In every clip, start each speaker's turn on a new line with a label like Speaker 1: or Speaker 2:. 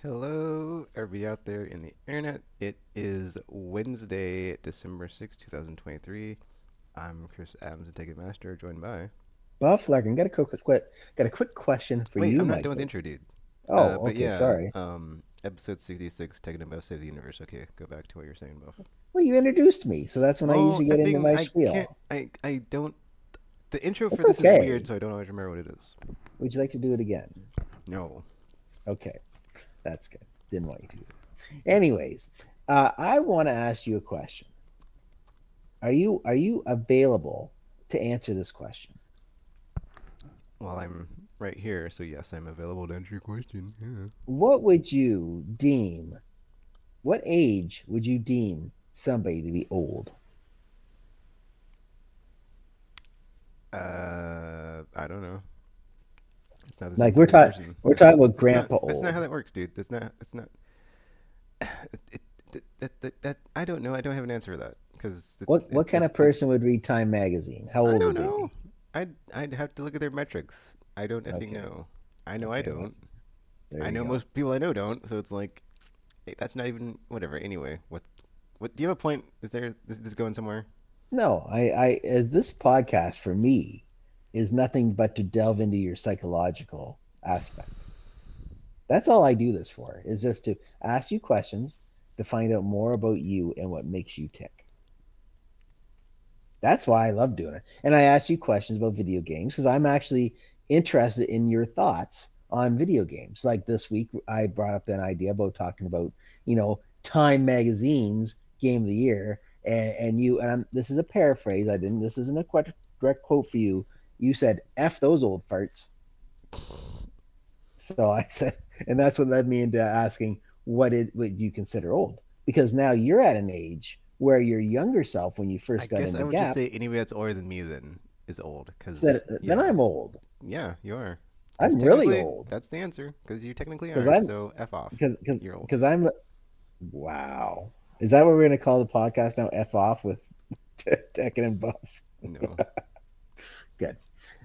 Speaker 1: Hello, everybody out there in the internet. It is Wednesday, December 6th, 2023. I'm Chris Adams, the Ticket Master, joined by.
Speaker 2: Buff Larkin, got a quick question for
Speaker 1: Wait,
Speaker 2: you,
Speaker 1: I'm not done with the
Speaker 2: Michael.
Speaker 1: intro, dude.
Speaker 2: Oh,
Speaker 1: But
Speaker 2: okay,
Speaker 1: yeah,
Speaker 2: sorry.
Speaker 1: episode 66, Taking a Buff, Save the Universe. Okay, go back to what you're saying, Buff.
Speaker 2: Well, you introduced me, so that's when I
Speaker 1: Well,
Speaker 2: usually get into
Speaker 1: effing,
Speaker 2: my
Speaker 1: I can't,
Speaker 2: spiel.
Speaker 1: I don't. The intro for
Speaker 2: It's
Speaker 1: this is weird,
Speaker 2: okay.
Speaker 1: so I don't always remember what it is.
Speaker 2: Would you like to do it again?
Speaker 1: No.
Speaker 2: Okay, that's good. Didn't want you to. Anyways, I want to ask you a question. Are you available to answer this question?
Speaker 1: Well, I'm right here, so yes, I'm available to answer your question. Yeah.
Speaker 2: What would you deem? What age would you deem somebody to be old?
Speaker 1: I don't know. It's not the same
Speaker 2: Like
Speaker 1: for every person.
Speaker 2: we're talking about
Speaker 1: That's not.
Speaker 2: grandpa
Speaker 1: That's not how
Speaker 2: old.
Speaker 1: that works, dude. That's not. It's not. That I don't know. I don't have an answer for that because
Speaker 2: What kind of person would read Time magazine? How
Speaker 1: I
Speaker 2: old
Speaker 1: don't
Speaker 2: would they
Speaker 1: know.
Speaker 2: be?
Speaker 1: I'd have to look at their metrics. I don't effing
Speaker 2: Okay.
Speaker 1: know. I know I
Speaker 2: Okay, well,
Speaker 1: don't.
Speaker 2: there
Speaker 1: I
Speaker 2: you
Speaker 1: know
Speaker 2: go.
Speaker 1: most people I know don't. So it's like that's not even whatever. Anyway, what do you have a point? Is there this going somewhere?
Speaker 2: No, this podcast for me is nothing but to delve into your psychological aspect. That's all I do this for, is just to ask you questions to find out more about you and what makes you tick. That's why I love doing it. And I ask you questions about video games because I'm actually interested in your thoughts on video games. Like this week, I brought up an idea about talking about, Time Magazine's Game of the Year. This is a paraphrase. This isn't a direct quote for you. You said, F those old farts. So I said, and that's what led me into asking, what you consider old? Because now you're at an age where your younger self, when you
Speaker 1: I
Speaker 2: first got
Speaker 1: guess I
Speaker 2: into
Speaker 1: would just
Speaker 2: Gap,
Speaker 1: say anybody that's older than me then is old. Cause
Speaker 2: said, then
Speaker 1: yeah,
Speaker 2: I'm old.
Speaker 1: yeah, you are. Because
Speaker 2: I'm really
Speaker 1: technically,
Speaker 2: old
Speaker 1: that's the answer. Because you technically
Speaker 2: because
Speaker 1: are.
Speaker 2: I'm
Speaker 1: So F off.
Speaker 2: because because
Speaker 1: You're old.
Speaker 2: because I'm wow. Is that what we're gonna call the podcast now? F off with Tekken and Buff.
Speaker 1: No.
Speaker 2: Good.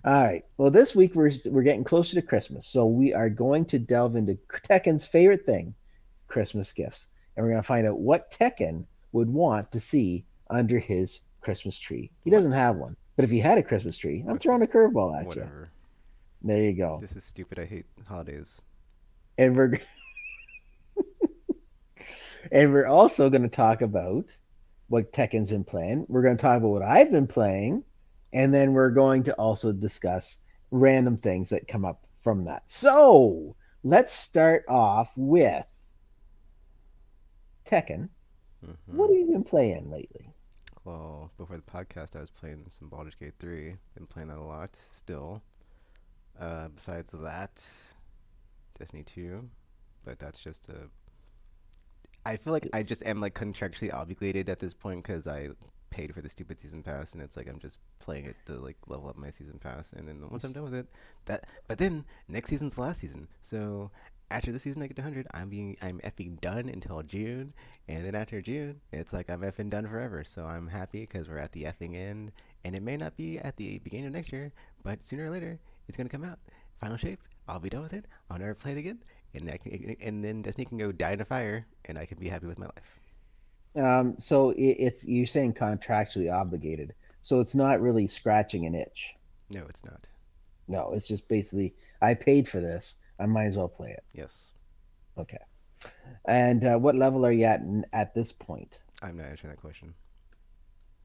Speaker 2: All right. Well, this week we're getting closer to Christmas, so we are going to delve into Tekken's favorite thing, Christmas gifts, and we're gonna find out what Tekken would want to see under his Christmas tree. He doesn't
Speaker 1: What?
Speaker 2: have one, but if he had a Christmas tree, I'm
Speaker 1: Okay.
Speaker 2: throwing a curveball at you.
Speaker 1: Whatever.
Speaker 2: There you go.
Speaker 1: This is stupid. I hate holidays.
Speaker 2: And we're also going to talk about what Tekken's been playing. We're going to talk about what I've been playing, and then we're going to also discuss random things that come up from that. So let's start off with Tekken. What
Speaker 1: Hmm.
Speaker 2: have you been playing lately?
Speaker 1: Well, before the podcast, I was playing some Baldur's Gate 3. Been playing that a lot still. Besides that, Destiny 2. But that's just a. I feel like I just am like contractually obligated at this point because I paid for the stupid season pass, and it's like I'm just playing it to like level up my season pass, and then once I'm done with it, that. But then next season's the last season, so after the season I get to 100, I'm effing done until June, and then after June, it's like I'm effing done forever. So I'm happy because we're at the effing end, and it may not be at the beginning of next year, but sooner or later it's gonna come out. Final shape. I'll be done with it. I'll never play it again, and then Destiny can go die in a fire, and I can be happy with my life.
Speaker 2: So it's you're saying contractually obligated, so it's not really scratching an itch.
Speaker 1: No, it's not.
Speaker 2: No, it's just basically I paid for this. I might as well play it.
Speaker 1: Yes,
Speaker 2: Okay. And what level are you at this point?
Speaker 1: I'm not answering that question.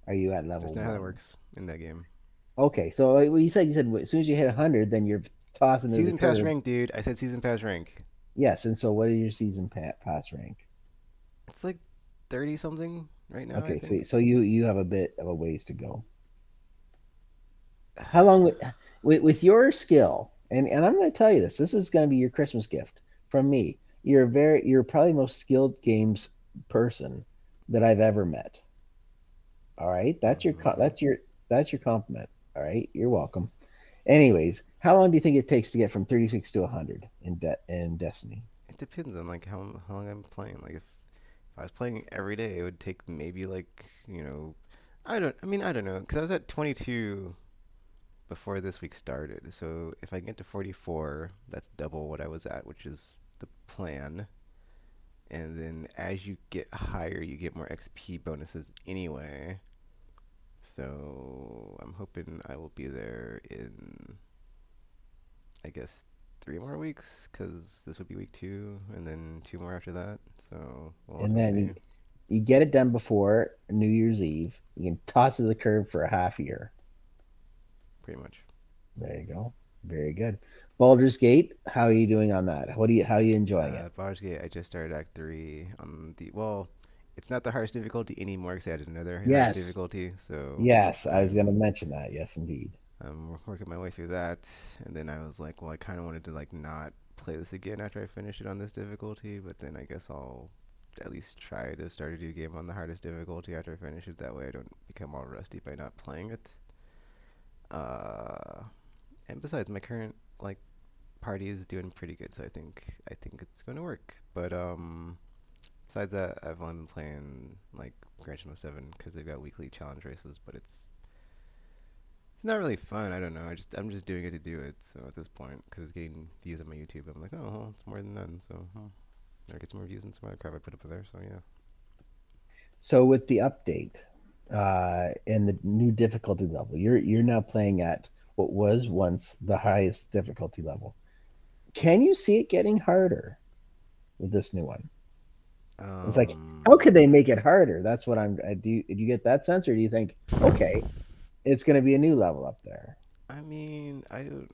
Speaker 2: Are you at
Speaker 1: That's
Speaker 2: level
Speaker 1: not how that
Speaker 2: one?
Speaker 1: works in that game.
Speaker 2: Okay, so well, you said as soon as you hit 100, then you're tossing to the
Speaker 1: Season pass
Speaker 2: curb.
Speaker 1: rank, dude. I said season pass rank.
Speaker 2: Yes, and so what is your season pass rank?
Speaker 1: It's like 30 something right now, I
Speaker 2: Okay, so
Speaker 1: think.
Speaker 2: so you have a bit of a ways to go. How long with your skill? And I'm going to tell you this. This is going to be your Christmas gift from me. You're probably the most skilled games person that I've ever met. All right,
Speaker 1: Hmm.
Speaker 2: that's your compliment. All right, you're welcome. Anyways, how long do you think it takes to get from 36 to 100 in Destiny?
Speaker 1: It depends on like how long I'm playing. Like if I was playing every day, it would take maybe like I don't know because I was at 22 before this week started. So if I can get to 44, that's double what I was at, which is the plan. and then as you get higher, you get more XP bonuses anyway. So I'm hoping I will be there in, I guess, 3 more weeks, because this would be week 2, and then 2 more after that. So
Speaker 2: And
Speaker 1: we'll
Speaker 2: then
Speaker 1: see.
Speaker 2: you get it done before New Year's Eve. You can toss it to the curb for a half year.
Speaker 1: Pretty much.
Speaker 2: There you go. Very good. Baldur's Gate, how are you doing on that? How are you enjoying it?
Speaker 1: Baldur's Gate, I just started Act 3 on the, well, it's not the hardest difficulty anymore because I added another hard
Speaker 2: Yes.
Speaker 1: difficulty. So
Speaker 2: Yes, I was going to
Speaker 1: I'm
Speaker 2: mention that. Yes, indeed.
Speaker 1: I'm working my way through that, and then I was like, well, I kind of wanted to like not play this again after I finish it on this difficulty, but then I guess I'll at least try to start a new game on the hardest difficulty after I finish it. That way, I don't become all rusty by not playing it. Uh, and besides, my current like party is doing pretty good, so I think it's going to work. But besides that, I've only been playing like Gran Turismo 7 because they've got weekly challenge races, but it's not really fun. I don't know. I'm just doing it to do it. So at this point, because it's getting views on my YouTube, I'm like, oh, well, it's more than none. So I get some more views and some other crap I put up there. So yeah.
Speaker 2: So with the update and the new difficulty level, you're now playing at what was once the highest difficulty level. Can you see it getting harder with this new one? It's like, how could
Speaker 1: Um,
Speaker 2: they make it harder? That's what I do. Do you get that sense, or do you think, okay, it's going to be a new level up there?
Speaker 1: I mean, I don't.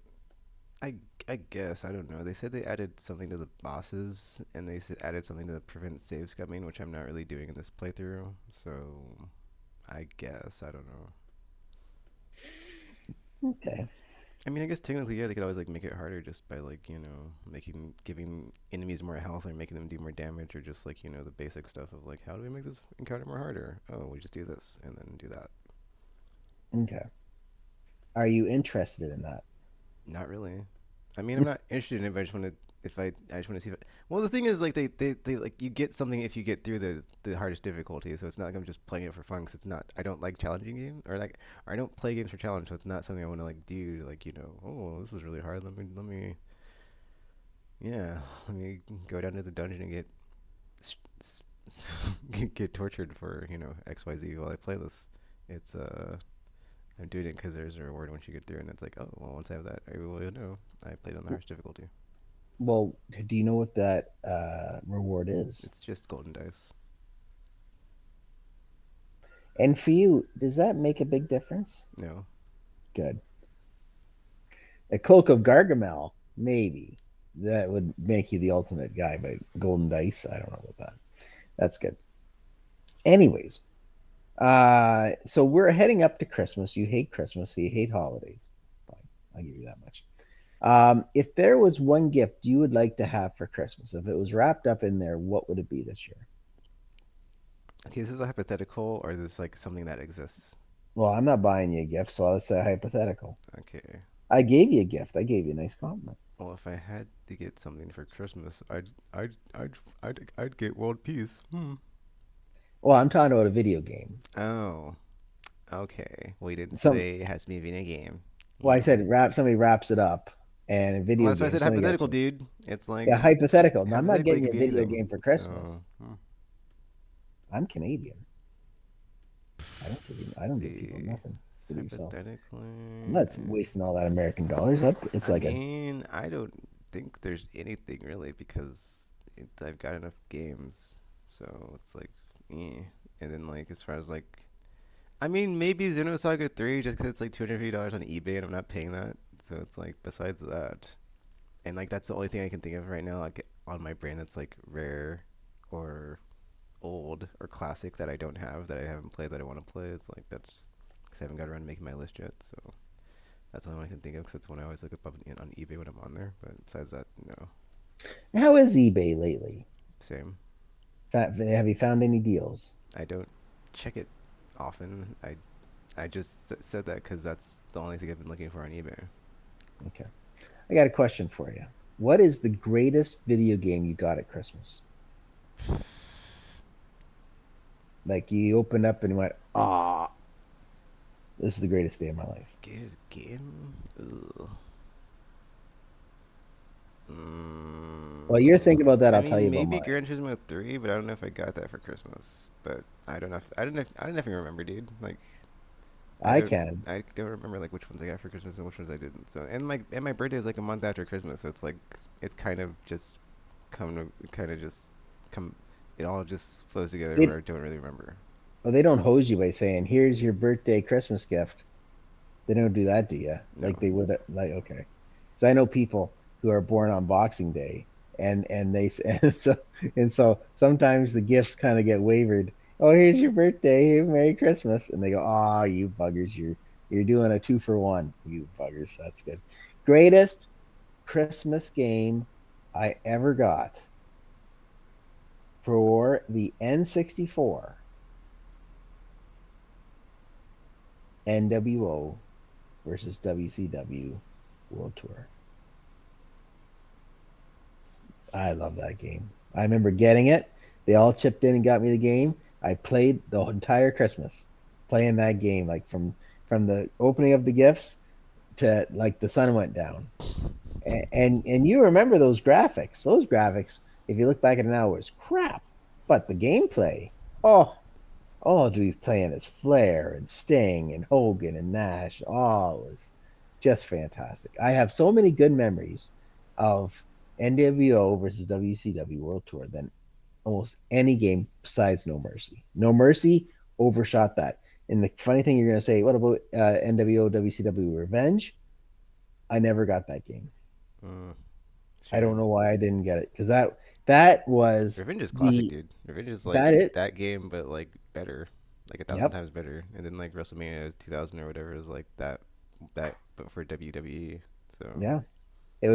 Speaker 1: I guess I don't know. They said they added something to the bosses, and they added something to prevent save scumming, which I'm not really doing in this playthrough. So I guess I don't know.
Speaker 2: Okay.
Speaker 1: I mean, I guess technically, yeah, they could always like make it harder just by like making giving enemies more health or making them do more damage, or just like the basic stuff of like how do we make this encounter more harder? Oh, we just do this and then do that.
Speaker 2: Okay. Are you interested in that?
Speaker 1: Not really. I mean, I'm not interested in it, but I just want to. If I just want to see if. Well, the thing is, like they like you get something if you get through the hardest difficulty. So it's not like I'm just playing it for fun. Cause it's not. I don't like challenging games, or I don't play games for challenge. So it's not something I want to like do. Like oh, this was really hard. Yeah, let me go down to the dungeon and get tortured for XYZ while I play this. It's I'm doing it because there's a reward once you get through, and it's like, oh well, once I have that, I will know I played on the hardest difficulty.
Speaker 2: Well, do you know what that reward is?
Speaker 1: It's just golden dice.
Speaker 2: And for you, does that make a big difference?
Speaker 1: No,
Speaker 2: Good. A cloak of Gargamel, maybe. That would make you the ultimate guy, but golden dice, I don't know about that. That's good. Anyways, so we're heading up to Christmas. You hate Christmas, so you hate holidays. Fine, I'll give you that much. If there was one gift you would like to have for Christmas, if it was wrapped up in there, what would it be this year?
Speaker 1: okay, this is a hypothetical, or is this like something that exists?
Speaker 2: Well, I'm not buying you a gift, so let's say hypothetical.
Speaker 1: Okay.
Speaker 2: I gave you a gift. I gave you a nice compliment.
Speaker 1: Well, if I had to get something for Christmas, I'd get world peace. Hmm.
Speaker 2: Well, I'm talking about a video game.
Speaker 1: Oh, okay. We didn't
Speaker 2: Some,
Speaker 1: say it has to be a video game.
Speaker 2: well, I
Speaker 1: Yeah.
Speaker 2: said somebody wraps it up, and a
Speaker 1: Well,
Speaker 2: video
Speaker 1: that's why I
Speaker 2: game,
Speaker 1: said
Speaker 2: somebody gets
Speaker 1: hypothetical,
Speaker 2: one.
Speaker 1: dude. It's
Speaker 2: Yeah,
Speaker 1: like
Speaker 2: hypothetical. Now, I'm not
Speaker 1: hypothetically it
Speaker 2: getting you
Speaker 1: could
Speaker 2: a
Speaker 1: be
Speaker 2: video
Speaker 1: anything.
Speaker 2: game for
Speaker 1: So,
Speaker 2: Christmas. I'm Canadian. I
Speaker 1: let's
Speaker 2: don't give people
Speaker 1: see.
Speaker 2: nothing. Give it yourself. I'm
Speaker 1: Hypothetically,
Speaker 2: not wasting all that American dollars. It's
Speaker 1: I
Speaker 2: like a
Speaker 1: mean, I don't think there's anything really because I've got enough games. So it's like, eh. And then like as far as like, I mean, maybe Xenosaga 3 just because it's like $250 on eBay and I'm not paying that. So it's like besides that, and like that's the only thing I can think of right now, like on my brain that's like rare or old or classic that I don't have that I haven't played that I want to play. It's like that's because I haven't got around to making my list yet. So that's the only one I can think of because that's one I always look up on eBay when I'm on there. But besides that, no,
Speaker 2: how is eBay lately?
Speaker 1: same.
Speaker 2: Have you found any deals?
Speaker 1: I don't check it often. I just said that because that's the only thing I've been looking for on eBay.
Speaker 2: Okay. I got a question for you. What is the greatest video game you got at Christmas? Like you opened up and went, ah, this is the greatest day of my life.
Speaker 1: Gators game. Ugh.
Speaker 2: While you're thinking about that,
Speaker 1: I
Speaker 2: I'll tell you
Speaker 1: mean,
Speaker 2: about
Speaker 1: maybe
Speaker 2: mine.
Speaker 1: Gran Turismo 3, but I don't know if I got that for Christmas. But I don't know. If, I don't even remember, dude. Like, I
Speaker 2: I
Speaker 1: don't.
Speaker 2: can.
Speaker 1: I don't remember like which ones I got for Christmas and which ones I didn't. So and my birthday is like a month after Christmas, so it's like it kind of just kind of just come. It all just flows together where
Speaker 2: They
Speaker 1: I don't really remember.
Speaker 2: well, they don't hose you by saying, "Here's your birthday Christmas gift." They don't do that to you
Speaker 1: No.
Speaker 2: like they would. Like, okay, because I know people who are born on Boxing Day, and they and so sometimes the gifts kind of get wavered. Oh, here's your birthday. Here, Merry Christmas, and they go, "Oh, you buggers, you're doing a 2 for 1. You buggers, that's good." Greatest Christmas game I ever got for the N64 NWO versus WCW World Tour. I love that game. I remember getting it. They all chipped in and got me the game. I played the entire Christmas playing that game, like from the opening of the gifts to like the sun went down. And you remember those graphics? Those graphics, if you look back at it now, was crap. But the gameplay, oh, oh, to be playing as Flair and Sting and Hogan and Nash. Oh, it was just fantastic. I have so many good memories of NWO versus WCW World Tour than almost any game besides No Mercy. No Mercy overshot that. And the funny thing you're going to say, what about NWO WCW Revenge? I never got that game.
Speaker 1: Mm,
Speaker 2: I don't
Speaker 1: shame.
Speaker 2: know why I didn't get it because that was
Speaker 1: Revenge is classic,
Speaker 2: the
Speaker 1: dude. Revenge is
Speaker 2: that
Speaker 1: like
Speaker 2: it.
Speaker 1: that game, but like better, like a thousand
Speaker 2: Yep.
Speaker 1: times better. And then like WrestleMania 2000 or whatever is like that, but for WWE. So
Speaker 2: Yeah. It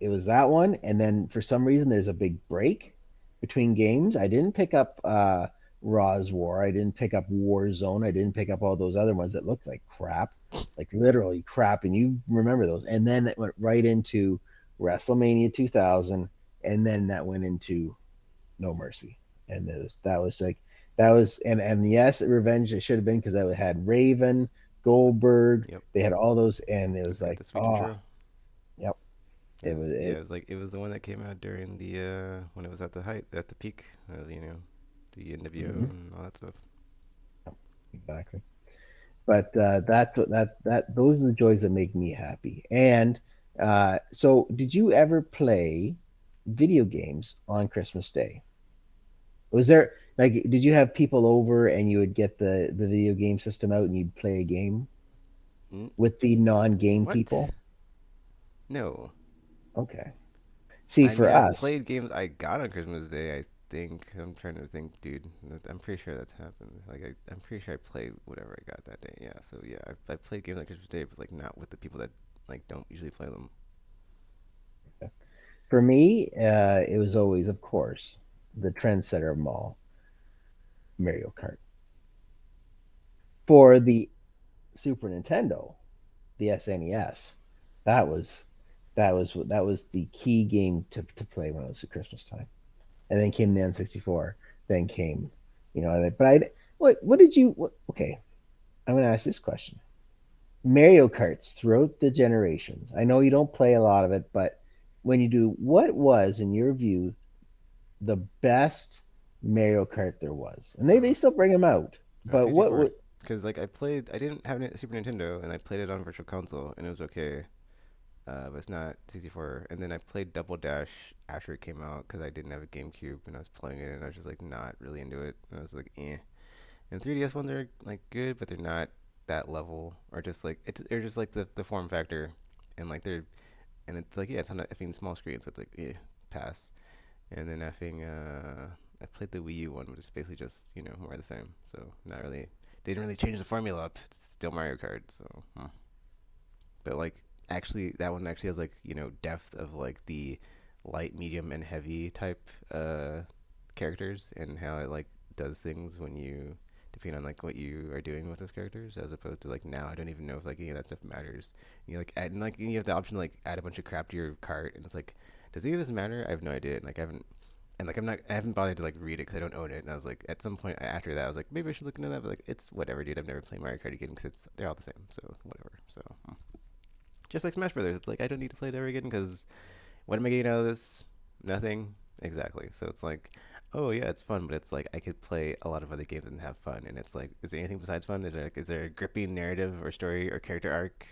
Speaker 2: was that one, and then for some reason there's a big break between games. I didn't pick up Raw's War. I didn't pick up Warzone. I didn't pick up all those other ones that looked like crap, like literally crap. And you remember those. And then it went right into WrestleMania 2000, and then that went into No Mercy. And that was and yes, Revenge it should have been because I had Raven, Goldberg.
Speaker 1: yep,
Speaker 2: They had all those, and it was
Speaker 1: it's got
Speaker 2: like,
Speaker 1: the sweet
Speaker 2: oh,
Speaker 1: intro.
Speaker 2: yep.
Speaker 1: It
Speaker 2: It was
Speaker 1: was yeah,
Speaker 2: it.
Speaker 1: it was the one that came out during the when it was at the height at the peak, you know, the NWO
Speaker 2: Mhm.
Speaker 1: and all that stuff.
Speaker 2: Exactly. But that those are the joys that make me happy. And so, did you ever play video games on Christmas Day? Was there like, did you have people over and you would get the video game system out and you'd play a game
Speaker 1: Mm,
Speaker 2: with the non-game
Speaker 1: what?
Speaker 2: people?
Speaker 1: No.
Speaker 2: Okay. See,
Speaker 1: I
Speaker 2: for
Speaker 1: mean, I've
Speaker 2: us,
Speaker 1: played games I got on Christmas Day. I think I'm trying to think, dude. I'm pretty sure that's happened. Like I'm pretty sure I played whatever I got that day. Yeah. So yeah, I played games on Christmas Day, but like not with the people that like don't usually play them.
Speaker 2: for me, it was always, of course, the trendsetter of them all, Mario Kart. For the Super Nintendo, the SNES, that was that was the key game to play when it was at Christmas time. And then came the N64. Then came, but I what did you okay, I'm gonna ask this question. Mario Karts throughout the generations. I know you don't play a lot of it, but when you do, what was, in your view, the best Mario Kart there was? And they
Speaker 1: Oh,
Speaker 2: still bring them out. But
Speaker 1: 64.
Speaker 2: what
Speaker 1: Because like I didn't have a Super Nintendo, and I played it on Virtual Console, and it was okay. But it's not 64. And then I played Double Dash after it came out because I didn't have a GameCube, and I was playing it, and I was just like not really into it. And I was like, eh. And 3DS ones are like good, but they're not that level, or just like they're just like the form factor, and like they're and it's like yeah, it's on a effing small screen, so it's like yeah, pass. And then I played the Wii U one, which is basically just more of the same. So not really, they didn't really change the formula up. It's still Mario Kart. So, but like actually, that one actually has like depth of like the light, medium, and heavy type characters, and how it like does things when you depending on like what you are doing with those characters, as opposed to like now I don't even know if like any of that stuff matters. You like add, and like you have the option to like add a bunch of crap to your cart, and it's like, does any of this matter? I have no idea. And, like I haven't. And like I haven't bothered to like read it because I don't own it. And I was like, at some point after that, I was like, maybe I should look into that. But like, it's whatever, dude. I've never played Mario Kart again because they're all the same. So whatever. So just like Smash Brothers, it's like I don't need to play it ever again because what am I getting out of this? Nothing. Exactly. So it's like, oh yeah, it's fun, but it's like I could play a lot of other games and have fun. And it's like, is there anything besides fun? Is there a gripping narrative or story or character arc?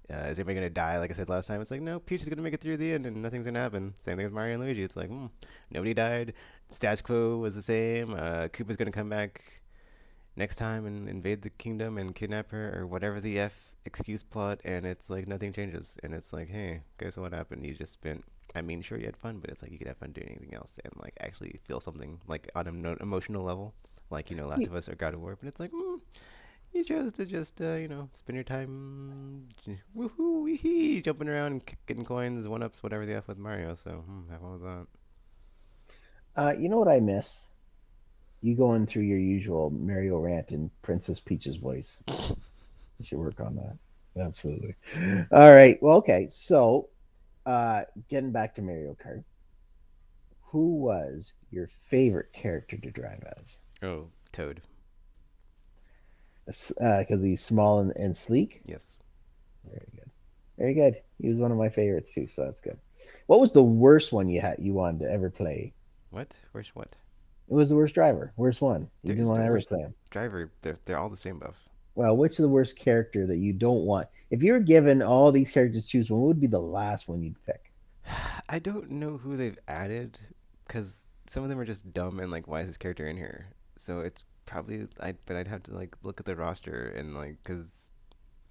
Speaker 1: Is anybody gonna die? Like I said last time, it's like no, Peach is gonna make it through the end, and nothing's gonna happen. Same thing with Mario and Luigi. It's like, nobody died. Status quo was the same. Koopa's gonna come back next time and invade the kingdom and kidnap her or whatever the f excuse plot, and it's like nothing changes, and it's like, hey, guess what happened? You just spent. I mean, sure you had fun, but it's like you could have fun doing anything else and like actually feel something like on an emotional level, like Last of Us or God of War. But it's like, you chose to just spend your time woohoo wee jumping around and getting coins, one ups, whatever the f with Mario. So have fun with that.
Speaker 2: You know what I miss? You going through your usual Mario rant in Princess Peach's voice. You should work on that. Absolutely. All right. Well, okay. So, getting back to Mario Kart, who was your favorite character to drive as?
Speaker 1: Oh, Toad.
Speaker 2: Because he's small and sleek.
Speaker 1: Yes.
Speaker 2: Very good. Very good. He was one of my favorites too, so that's good. What was the worst one you wanted to ever play?
Speaker 1: What? Where's what?
Speaker 2: It was the worst driver. Worst one. You
Speaker 1: There
Speaker 2: didn't
Speaker 1: is
Speaker 2: want
Speaker 1: no
Speaker 2: to ever
Speaker 1: worst
Speaker 2: play him.
Speaker 1: driver. They're all the same buff.
Speaker 2: Well, which is the worst character that you don't want? If you were given all these characters to choose, what would be the last one you'd pick?
Speaker 1: I don't know who they've added because some of them are just dumb and like, why is this character in here? So it's probably but I'd have to like look at the roster and like, because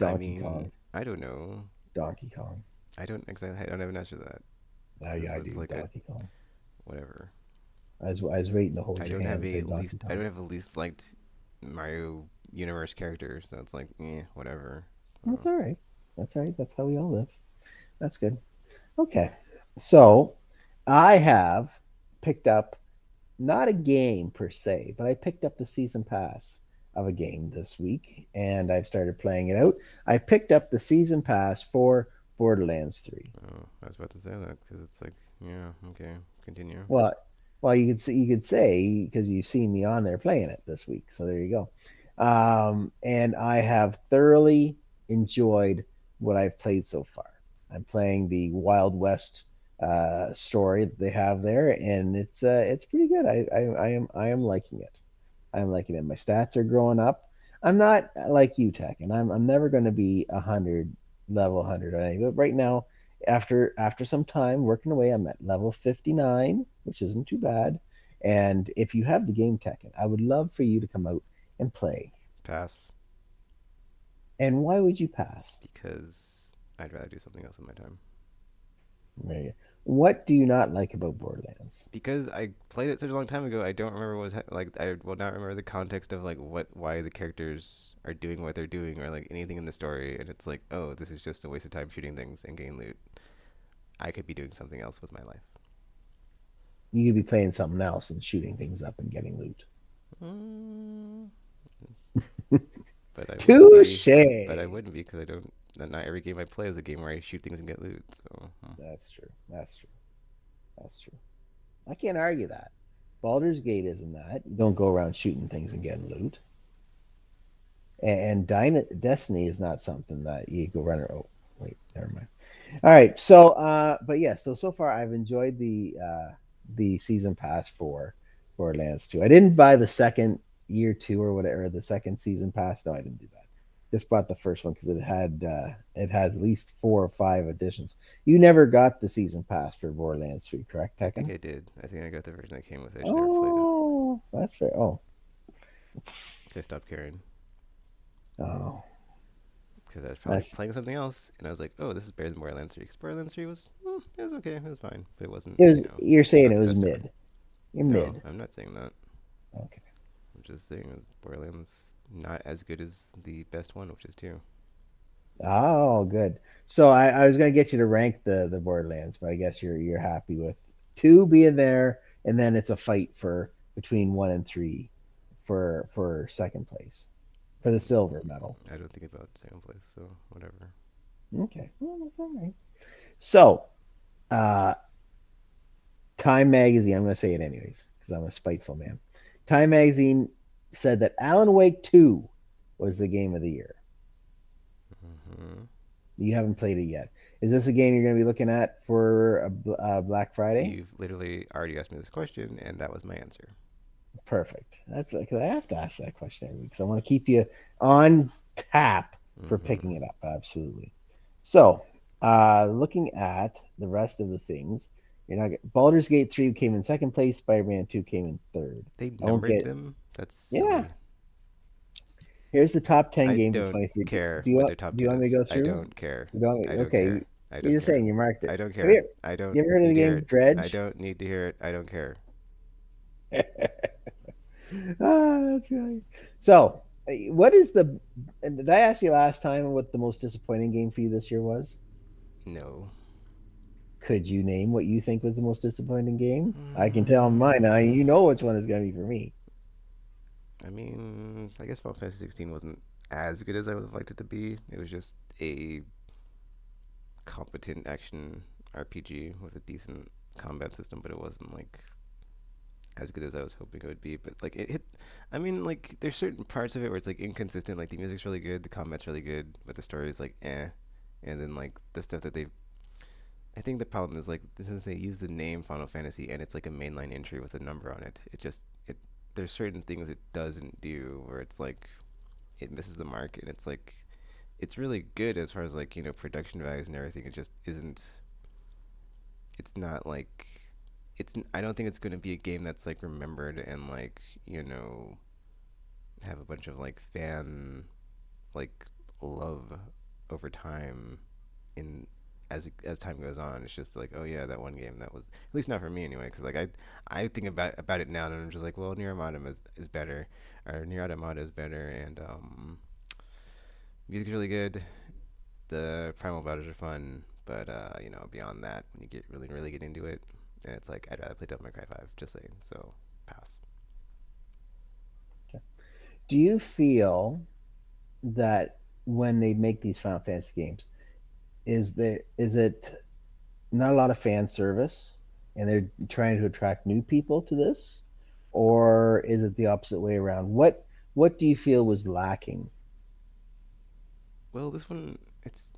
Speaker 1: I
Speaker 2: Donkey
Speaker 1: mean,
Speaker 2: Kong.
Speaker 1: I don't know.
Speaker 2: Donkey Kong.
Speaker 1: I don't exactly. I don't have an answer to that because
Speaker 2: I
Speaker 1: it's
Speaker 2: do.
Speaker 1: like a
Speaker 2: Donkey Kong.
Speaker 1: whatever.
Speaker 2: I was waiting to hold your hand and say Donkey
Speaker 1: I don't
Speaker 2: Kong.
Speaker 1: have a least liked Mario universe character, so it's like, whatever.
Speaker 2: That's
Speaker 1: So,
Speaker 2: all right. That's all right. That's how we all live. That's good. Okay. So I have picked up not a game per se, but I picked up the season pass of a game this week and I've started playing it out. I picked up the season pass for Borderlands 3.
Speaker 1: oh, I was about to say that because it's like, yeah, okay, continue.
Speaker 2: Well, you could say because you've seen me on there playing it this week. So there you go. And I have thoroughly enjoyed what I've played so far. I'm playing the Wild West story that they have there, and it's pretty good. I am liking it. I'm liking it. My stats are growing up. I'm not like you, Tech, and I'm never going to be 100 level 100 or anything. But right now, after some time working away, I'm at level 59, which isn't too bad. And if you have the game, Tech, I would love for you to come out and play.
Speaker 1: Pass
Speaker 2: And why would you pass?
Speaker 1: because I'd rather do something else with my time.
Speaker 2: What do you not like about Borderlands?
Speaker 1: Because I played it such a long time ago, I don't remember what was like. I will not remember the context of like why the characters are doing what they're doing, or like anything in the story. And it's like, oh, this is just a waste of time shooting things and getting loot. I could be doing something else with my life.
Speaker 2: You could be playing something else and shooting things up and getting loot.
Speaker 1: Mm, but I wouldn't be.
Speaker 2: Touche.
Speaker 1: But I wouldn't be because I don't. Not every game I play is a game where I shoot things and get loot. So
Speaker 2: That's true. That's true. That's true. I can't argue that. Baldur's Gate isn't that. You don't go around shooting things and getting loot. And Destiny is not something that you go run. Oh, wait, never mind. All right. So, but yeah. So far, I've enjoyed the season pass for Borderlands 2. I didn't buy the second year two or whatever, the second season pass. No, I didn't do that. Just bought the first one because it has at least 4 or 5 additions. You never got the season pass for Borderlands 3, correct,
Speaker 1: I think
Speaker 2: Tekken?
Speaker 1: I did. I think I got the version that came with it. I just never played it.
Speaker 2: Oh, that's fair. Oh,
Speaker 1: So I stopped caring
Speaker 2: oh,
Speaker 1: because I was probably
Speaker 2: that's
Speaker 1: playing something else, and I was like, oh, this is better than Borderlands 3. Because Borderlands 3 was, it was okay, it was fine, but it wasn't,
Speaker 2: it was. You're saying
Speaker 1: not
Speaker 2: it
Speaker 1: the
Speaker 2: was
Speaker 1: best ever.
Speaker 2: mid. You're
Speaker 1: No,
Speaker 2: mid.
Speaker 1: I'm not saying that.
Speaker 2: Okay.
Speaker 1: I'm just saying it was Borderlands not as good as the best one, which is 2.
Speaker 2: Oh, good. So I was gonna get you to rank the Borderlands, but I guess you're happy with two being there, and then it's a fight for between 1 and 3 for second place for the silver medal.
Speaker 1: I don't think about second place, so whatever.
Speaker 2: Okay, well that's all right. So, uh, Time Magazine. I'm gonna say it anyways because I'm a spiteful man. Time Magazine said that Alan Wake 2 was the game of the year.
Speaker 1: Hmm.
Speaker 2: You haven't played it yet. Is this a game you're going to be looking at for Black Friday?
Speaker 1: You've literally already asked me this question, and that was my answer.
Speaker 2: Perfect. That's because I have to ask that question every week. So I want to keep you on tap for
Speaker 1: Hmm.
Speaker 2: picking it up. Absolutely. So, looking at the rest of the things, you're not Baldur's Gate 3 came in second place, Spider-Man 2 came in third.
Speaker 1: They
Speaker 2: I won't
Speaker 1: numbered
Speaker 2: get
Speaker 1: them? That's
Speaker 2: Yeah.
Speaker 1: silly.
Speaker 2: Here's the top 10
Speaker 1: I
Speaker 2: games of
Speaker 1: don't
Speaker 2: 23.
Speaker 1: care
Speaker 2: Do you
Speaker 1: what
Speaker 2: want
Speaker 1: their top
Speaker 2: do you
Speaker 1: 10
Speaker 2: want me to
Speaker 1: is.
Speaker 2: go
Speaker 1: I
Speaker 2: through?
Speaker 1: don't care.
Speaker 2: You don't
Speaker 1: I don't
Speaker 2: Okay,
Speaker 1: care. I don't
Speaker 2: you're just
Speaker 1: care.
Speaker 2: saying you marked
Speaker 1: I
Speaker 2: it.
Speaker 1: don't
Speaker 2: Have
Speaker 1: care.
Speaker 2: you
Speaker 1: I don't
Speaker 2: you ever heard of
Speaker 1: need
Speaker 2: the
Speaker 1: to hear
Speaker 2: game
Speaker 1: it. I
Speaker 2: Dredge?
Speaker 1: don't need to hear it. I don't care.
Speaker 2: That's right. So, what is the? And did I ask you last time what the most disappointing game for you this year was?
Speaker 1: No.
Speaker 2: Could you name what you think was the most disappointing game? I can tell mine. Now
Speaker 1: Mm,
Speaker 2: you know which one is going to be for me.
Speaker 1: I mean, I guess Final Fantasy 16 wasn't as good as I would have liked it to be. It was just a competent action RPG with a decent combat system, but it wasn't like as good as I was hoping it would be. But like it hit, I mean, like there's certain parts of it where it's like inconsistent. Like the music's really good, the combat's really good, but the story is like eh. And then like the stuff that they, I think the problem is like since they use the name Final Fantasy and it's like a mainline entry with a number on it, it just it there's certain things it doesn't do where it's like it misses the mark and it's like it's really good as far as like production values and everything. It just isn't. It's not like it's. I don't think it's going to be a game that's like remembered and like have a bunch of like fan like love over time in as time goes on. It's just like, oh yeah, that one game that was at least not for me anyway. Because like I think about it now and I'm just like, well, Nier Automata is better, or Nier Automata is better, and music's really good. The primal battles are fun, but beyond that, when you get really get into it, and it's like I'd rather play Devil May Cry 5. Just saying. So pass.
Speaker 2: Do you feel that when they make these Final Fantasy games, is it not a lot of fan service, and they're trying to attract new people to this, or is it the opposite way around? What do you feel was lacking?
Speaker 1: Well, this one it's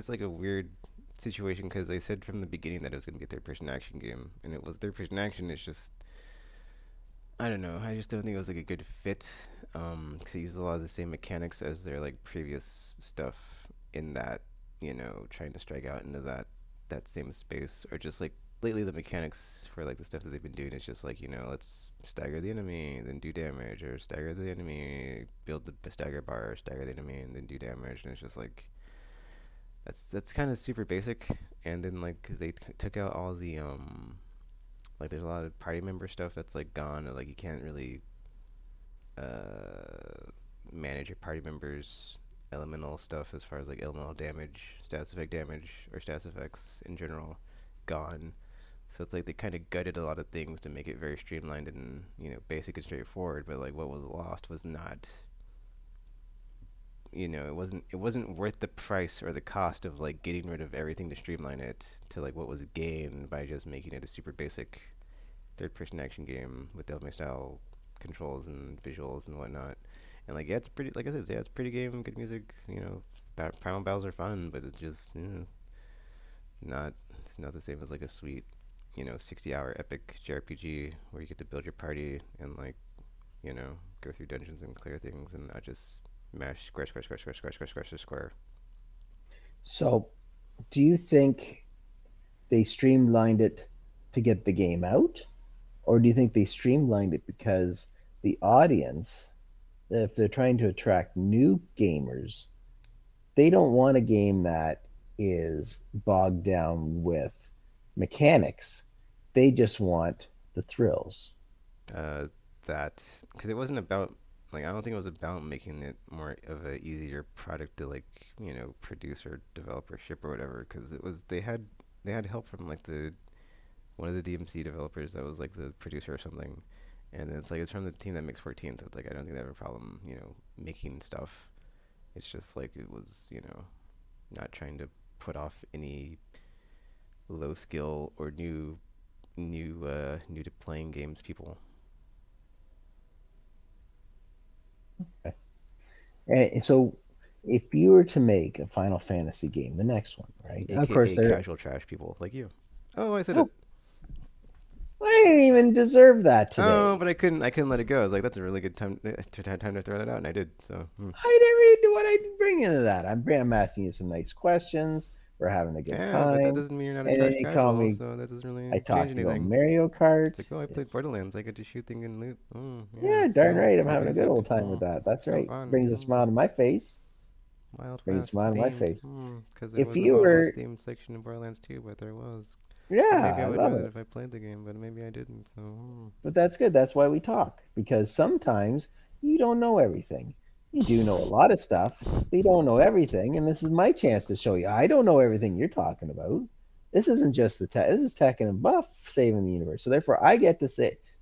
Speaker 1: like a weird situation because they said from the beginning that it was going to be a third person action game, and it was third person action. It's just I don't know. I just don't think it was like a good fit. Because it used a lot of the same mechanics as their like previous stuff in that trying to strike out into that same space or just like lately the mechanics for like the stuff that they've been doing is just like let's stagger the enemy then do damage or stagger the enemy build the stagger bar stagger the enemy and then do damage and it's just like that's kind of super basic and then like they took out all the like there's a lot of party member stuff that's like gone or like you can't really uh manage your party members elemental stuff as far as like elemental damage stats effect damage or stats effects in general gone. So it's like they kind of gutted a lot of things to make it very streamlined and basic and straightforward. But like what was lost was not, it wasn't worth the price or the cost of like getting rid of everything to streamline it to like what was gained by just making it a super basic third person action game with Devil May style controls and visuals and whatnot. And like yeah, it's pretty. Like I said, yeah, it's a pretty game, good music. Primal battles are fun, but it's just not. It's not the same as like a sweet 60-hour epic JRPG where you get to build your party and like go through dungeons and clear things and not just mash square square square square square square square square square.
Speaker 2: So, do you think they streamlined it to get the game out, or do you think they streamlined it because the audience, if they're trying to attract new gamers, they don't want a game that is bogged down with mechanics. They just want the thrills.
Speaker 1: uh, that because it wasn't about like I don't think it was about making it more of a easier product to like produce or develop or ship or whatever because it was they had help from like the one of the DMC developers that was like the producer or something and it's like it's from the team that makes 14 so it's like I don't think they have a problem making stuff. It's just like it was not trying to put off any low skill or new to playing games people.
Speaker 2: And so, if you were to make a Final Fantasy game, the next one, right? Of course,
Speaker 1: AKA
Speaker 2: there.
Speaker 1: casual trash people like you. Oh, I said it.
Speaker 2: Oh, I didn't even deserve that
Speaker 1: Oh,
Speaker 2: today.
Speaker 1: but I couldn't let it go. I was like, that's a really good time to throw that out, and I did. So,
Speaker 2: I never even knew what I'd bring into that. I'm asking you some nice questions. We're having a good
Speaker 1: yeah, but that
Speaker 2: time,
Speaker 1: doesn't mean you're not a
Speaker 2: and then
Speaker 1: trash
Speaker 2: you call
Speaker 1: casual.
Speaker 2: me.
Speaker 1: So that doesn't
Speaker 2: I
Speaker 1: really change
Speaker 2: talked about
Speaker 1: anything.
Speaker 2: Mario
Speaker 1: It's like,
Speaker 2: Kart.
Speaker 1: oh, I played
Speaker 2: It's
Speaker 1: Borderlands. I get to shoot thing and loot. Yeah,
Speaker 2: yeah, darn right. I'm
Speaker 1: so
Speaker 2: having a good
Speaker 1: basic.
Speaker 2: old time with that. That's
Speaker 1: So
Speaker 2: right.
Speaker 1: fun.
Speaker 2: Brings a smile to my face.
Speaker 1: Wild
Speaker 2: Brings a
Speaker 1: West
Speaker 2: smile to my
Speaker 1: themed.
Speaker 2: face.
Speaker 1: Because there
Speaker 2: If
Speaker 1: wasn't a
Speaker 2: you
Speaker 1: Wild West
Speaker 2: were,
Speaker 1: themed section in Borderlands 2, but there was. And
Speaker 2: yeah,
Speaker 1: maybe I
Speaker 2: I
Speaker 1: would
Speaker 2: love
Speaker 1: know that
Speaker 2: it.
Speaker 1: if I played the game, but maybe I didn't. So,
Speaker 2: But that's good. That's why we talk, because sometimes you don't know everything. You do know a lot of stuff, but you don't know everything. And this is my chance to show you. I don't know everything you're talking about. This isn't just the tech. This is Tekken and Buff saving the universe. So therefore, I get to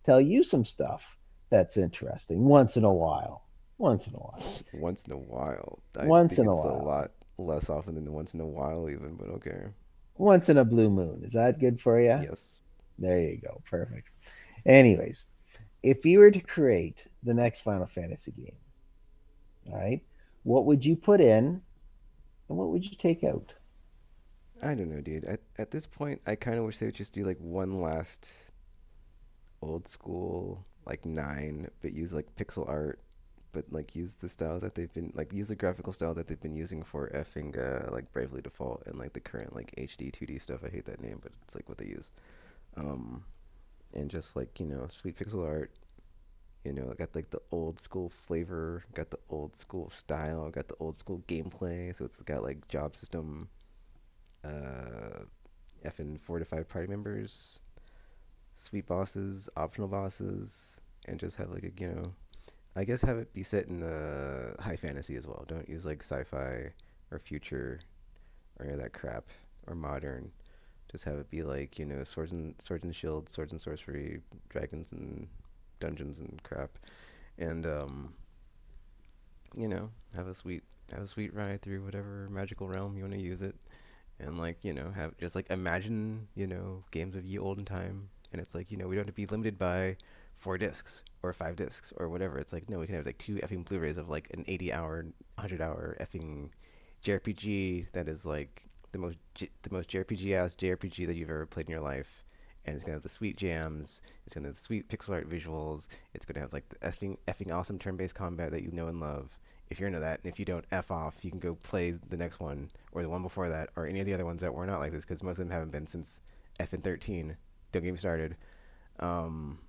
Speaker 2: tell you some stuff that's interesting once in a while. Once in a while.
Speaker 1: once in a while. I
Speaker 2: Once
Speaker 1: think
Speaker 2: in a
Speaker 1: it's a
Speaker 2: while.
Speaker 1: lot less often than once in a while, even, but okay.
Speaker 2: Once in a blue moon. Is that good for you?
Speaker 1: Yes.
Speaker 2: There you go. Perfect. Anyways, if you were to create the next Final Fantasy game, all right, what would you put in and what would you take out?
Speaker 1: I don't know, dude. At this point, I kind of wish they would just do like one last old school, like nine, but use like pixel art, but like use the style that they've been like use the graphical style that they've been using for effing like Bravely Default and like the current like HD 2D stuff. I hate that name, but it's like what they use. Um, and just like sweet pixel art. Got like the old school flavor, got the old school style, got the old school gameplay. So it's got like job system, uh, effing 4 to 5 party members, sweet bosses, optional bosses, and just have like I guess have it be set in high fantasy as well. Don't use like sci-fi or future or any of that crap or modern. Just have it be like swords and shields, swords and sorcery, dragons and dungeons and crap, and have a sweet ride through whatever magical realm you want to use it, and like have just like imagine games of ye olden time, and it's like we don't have to be limited by 4 discs or 5 discs or whatever. It's like no, we can have like two effing Blu-rays of like an 80 hour, 100 hour effing JRPG that is like the most JRPG ass JRPG that you've ever played in your life. And it's gonna have the sweet jams. It's gonna have the sweet pixel art visuals. It's gonna have like the effing awesome turn-based combat that you know and love. If you're into that, and if you don't, f off. You can go play the next one or the one before that or any of the other ones that were not like this because most of them haven't been since FN 13. Don't get me started. Um,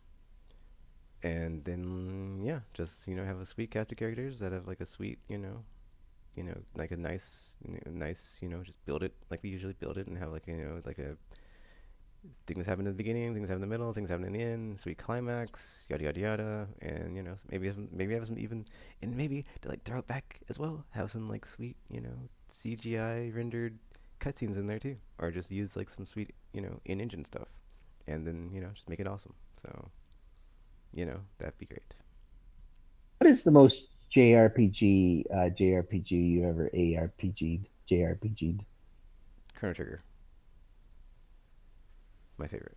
Speaker 1: and then yeah, just have a sweet cast of characters that have like a sweet like a nice just build it like they usually build it and have like like a things happen in the beginning, things happen in the middle, things happen in the end, sweet climax, yada yada yada, and maybe have some even, and maybe to like throw it back as well, have some like sweet CGI rendered cutscenes in there too, or just use like some sweet in-engine stuff, and then just make it awesome. So that'd be great.
Speaker 2: What is the most JRPG you ever ARPG'd? JRPG'd?
Speaker 1: Chrono Trigger, my favorite.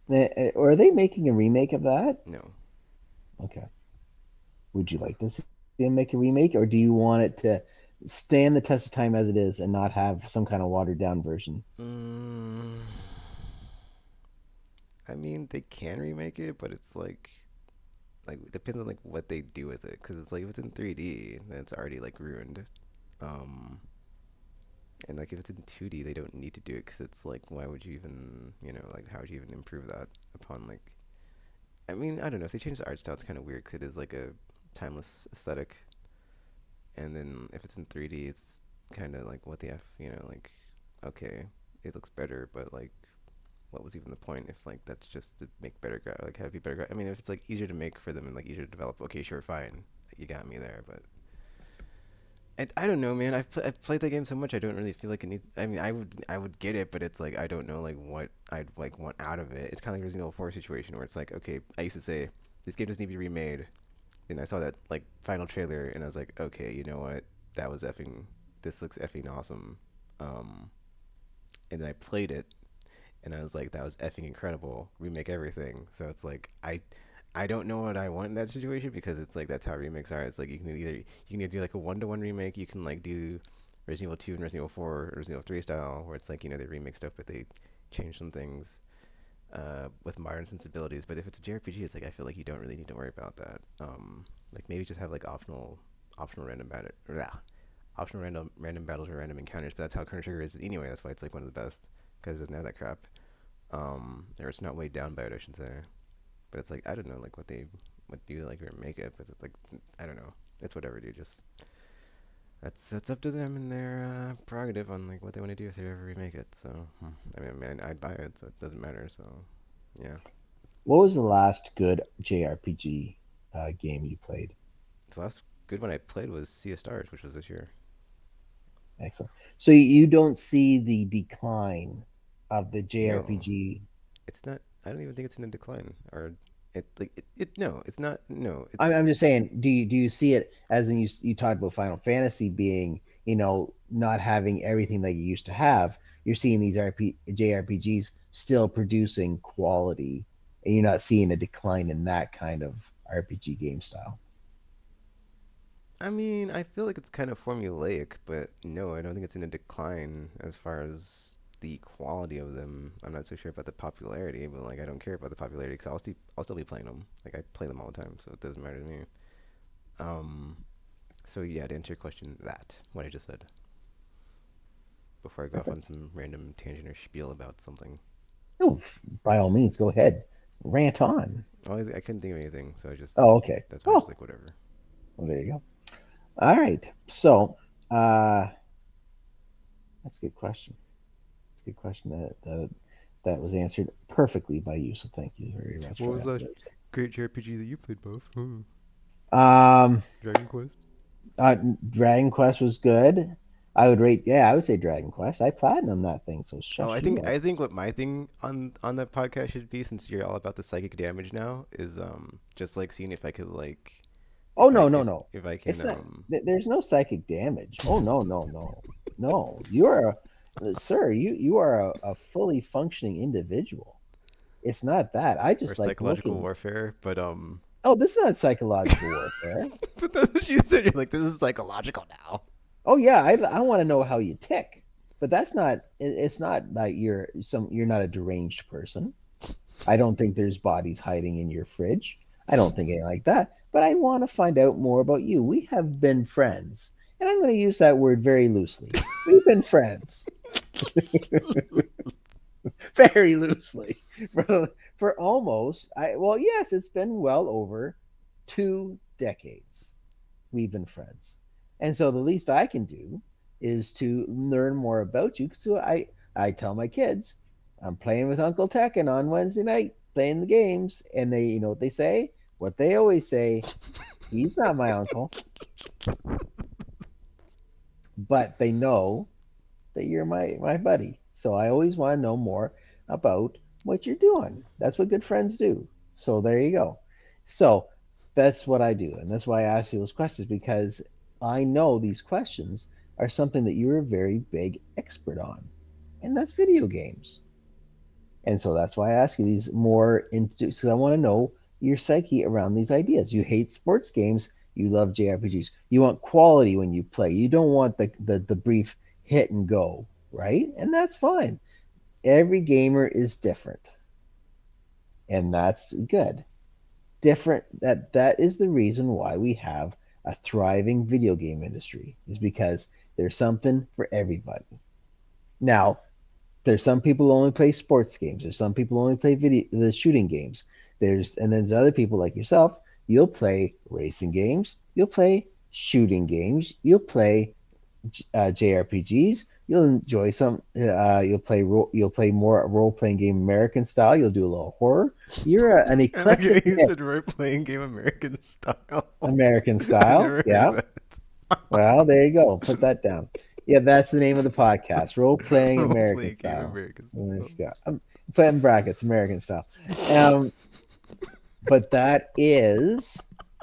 Speaker 2: Or are they making a remake of that?
Speaker 1: No.
Speaker 2: Okay. Would you like to see them make a remake, or do you want it to stand the test of time as it is and not have some kind of watered down version?
Speaker 1: Mm, I mean, they can remake it, but it's like it depends on like what they do with it because it's like if it's in 3D then it's already like ruined, um and like if it's in 2D they don't need to do it because it's like why would you even like how would you even improve that upon like I mean I don't know if they change the art style it's kind of weird because it is like a timeless aesthetic, and then if it's in 3D it's kind of like what the f like okay it looks better but like what was even the point if like that's just to make better like have you better I mean if it's like easier to make for them and like easier to develop, okay sure fine, you got me there, but I don't know, man. I've played that game so much. I don't really feel like it need. I mean, I would get it, but it's like I don't know like what I'd like want out of it. It's kind of like Resident Evil 4 situation where it's like, okay, I used to say this game doesn't need to be remade, and I saw that like final trailer, and I was like, okay, you know what? That was effing. This looks effing awesome. Um, and then I played it, and I was like, that was effing incredible. Remake everything. So it's like I don't know what I want in that situation because it's like that's how remakes are. It's like you can either do like a 1-to-1 remake, you can like do Resident Evil 2 and Resident Evil 4 or Resident Evil 3 style, where it's like they remake stuff but they change some things with modern sensibilities. But if it's a JRPG, it's like I feel like you don't really need to worry about that. Like maybe just have like optional random battle, optional random battles or random encounters. But that's how Chrono Trigger is anyway. That's why it's like one of the best because it doesn't have that crap. Or it's not weighed down by it, I should say. But it's like I don't know, like what do you like remake it? But it's like I don't know. It's whatever, dude. Just that's up to them and their prerogative on like what they want to do if they ever remake it. So I mean, man, I'd buy it, so it doesn't matter. So yeah,
Speaker 2: What was the last good JRPG game you played?
Speaker 1: the last good one I played was Sea of Stars, which was this year.
Speaker 2: Excellent. So you don't see the decline of the
Speaker 1: No,
Speaker 2: JRPG.
Speaker 1: it's not. I don't even think it's in a decline or it. No, it's not. No,
Speaker 2: I'm just saying, do you see it as in you talked about Final Fantasy being, not having everything that you used to have. You're seeing these JRPGs still producing quality, and you're not seeing a decline in that kind of RPG game style.
Speaker 1: I mean, I feel like it's kind of formulaic, but no, I don't think it's in a decline as far as the quality of them. I'm not so sure about the popularity, but like I don't care about the popularity because I'll still be playing them. Like I play them all the time, so it doesn't matter to me. Um, so yeah, to answer your question, that what I just said before I go off on some random tangent or spiel about something.
Speaker 2: No, by all means, go ahead, rant on.
Speaker 1: Oh, I couldn't think of anything, so I just
Speaker 2: Oh, okay.
Speaker 1: that's why I was just
Speaker 2: Oh,
Speaker 1: like whatever.
Speaker 2: well, there you go. All right. So, uh, that's a good question. That's a good question that was answered perfectly by you. So, thank you very much
Speaker 1: What
Speaker 2: for
Speaker 1: was the
Speaker 2: that.
Speaker 1: great JRPG that you played, Buff?
Speaker 2: Um,
Speaker 1: Dragon Quest.
Speaker 2: uh, Dragon Quest was good. I would say Dragon Quest. I platinum that thing, so
Speaker 1: Oh, I
Speaker 2: shush
Speaker 1: think
Speaker 2: you up.
Speaker 1: I think what my thing on that podcast should be, since you're all about the psychic damage now, is just like seeing if I could like
Speaker 2: Oh no, no, no!
Speaker 1: if I can
Speaker 2: It's not. There's no psychic damage. Oh no, no, no, no! You are, sir. You are a fully functioning individual. It's not that. I
Speaker 1: or
Speaker 2: just like
Speaker 1: psychological
Speaker 2: looking.
Speaker 1: warfare, but
Speaker 2: Oh, this is not psychological warfare.
Speaker 1: but that's what you said. You're like this is psychological now.
Speaker 2: Oh yeah, I want to know how you tick, but that's not. It's not like you're not a deranged person. I don't think there's bodies hiding in your fridge. I don't think anything like that. But I want to find out more about you. We have been friends, and I'm going to use that word very loosely. We've been friends very loosely for almost. Well, yes, it's been well over 2 decades. We've been friends. And so the least I can do is to learn more about you. So I tell my kids, I'm playing with Uncle Tekken on Wednesday night, playing the games. And they, you know what they say? What they always say, he's not my uncle, but they know that you're my buddy. So I always want to know more about what you're doing. That's what good friends do. So there you go. So that's what I do. And that's why I ask you those questions because I know these questions are something that you're a very big expert on. And that's video games. And so that's why I ask you these more into because I want to know your psyche around these ideas. You hate sports games, you love JRPGs. You want quality when you play. You don't want the brief hit and go, right? And that's fine. Every gamer is different, and that's good. Different that is the reason why we have a thriving video game industry is because there's something for everybody. Now, there's some people who only play sports games. There's some people who only play the shooting games. And then there's other people like yourself. You'll play racing games. You'll play shooting games. You'll play JRPGs. You'll enjoy some. You'll play more role playing game American style. You'll do a little horror. You're an
Speaker 1: And like
Speaker 2: eclectic
Speaker 1: you
Speaker 2: mix.
Speaker 1: said, role playing game American style.
Speaker 2: American
Speaker 1: I
Speaker 2: style.
Speaker 1: never heard
Speaker 2: Yeah.
Speaker 1: that.
Speaker 2: Well, there you go. Put that down. Yeah, that's the name of the podcast. Role playing
Speaker 1: Role
Speaker 2: American
Speaker 1: playing game
Speaker 2: style.
Speaker 1: American
Speaker 2: American
Speaker 1: style.
Speaker 2: style. Put in brackets, American style. Um, but that is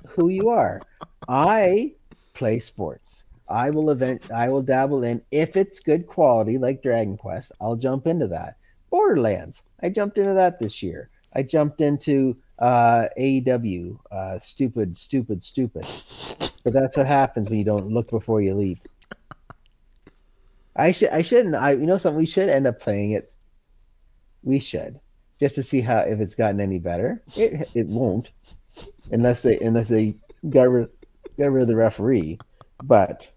Speaker 2: who you are. I play sports. I will dabble in if it's good quality like Dragon Quest, I'll jump into that. Borderlands. I jumped into that this year. I jumped into AEW, stupid, stupid, stupid. But that's what happens when you don't look before you leap. I shouldn't. You know something. We should end up playing it. We should just to see how if it's gotten any better. It won't unless they got rid got rid of the referee. But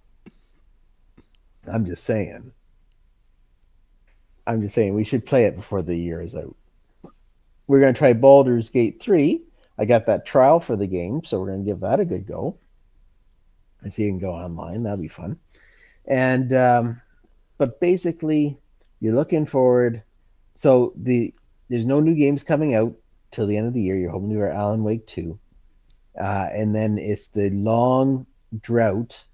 Speaker 2: I'm just saying. I'm just saying we should play it before the year is out. We're gonna try Baldur's Gate 3. I got that trial for the game, so we're gonna give that a good go and see if you can go online. That'll be fun. And but basically, you're looking forward. So there's no new games coming out till the end of the year. You're hoping to hear Alan Wake 2, and then it's the long drought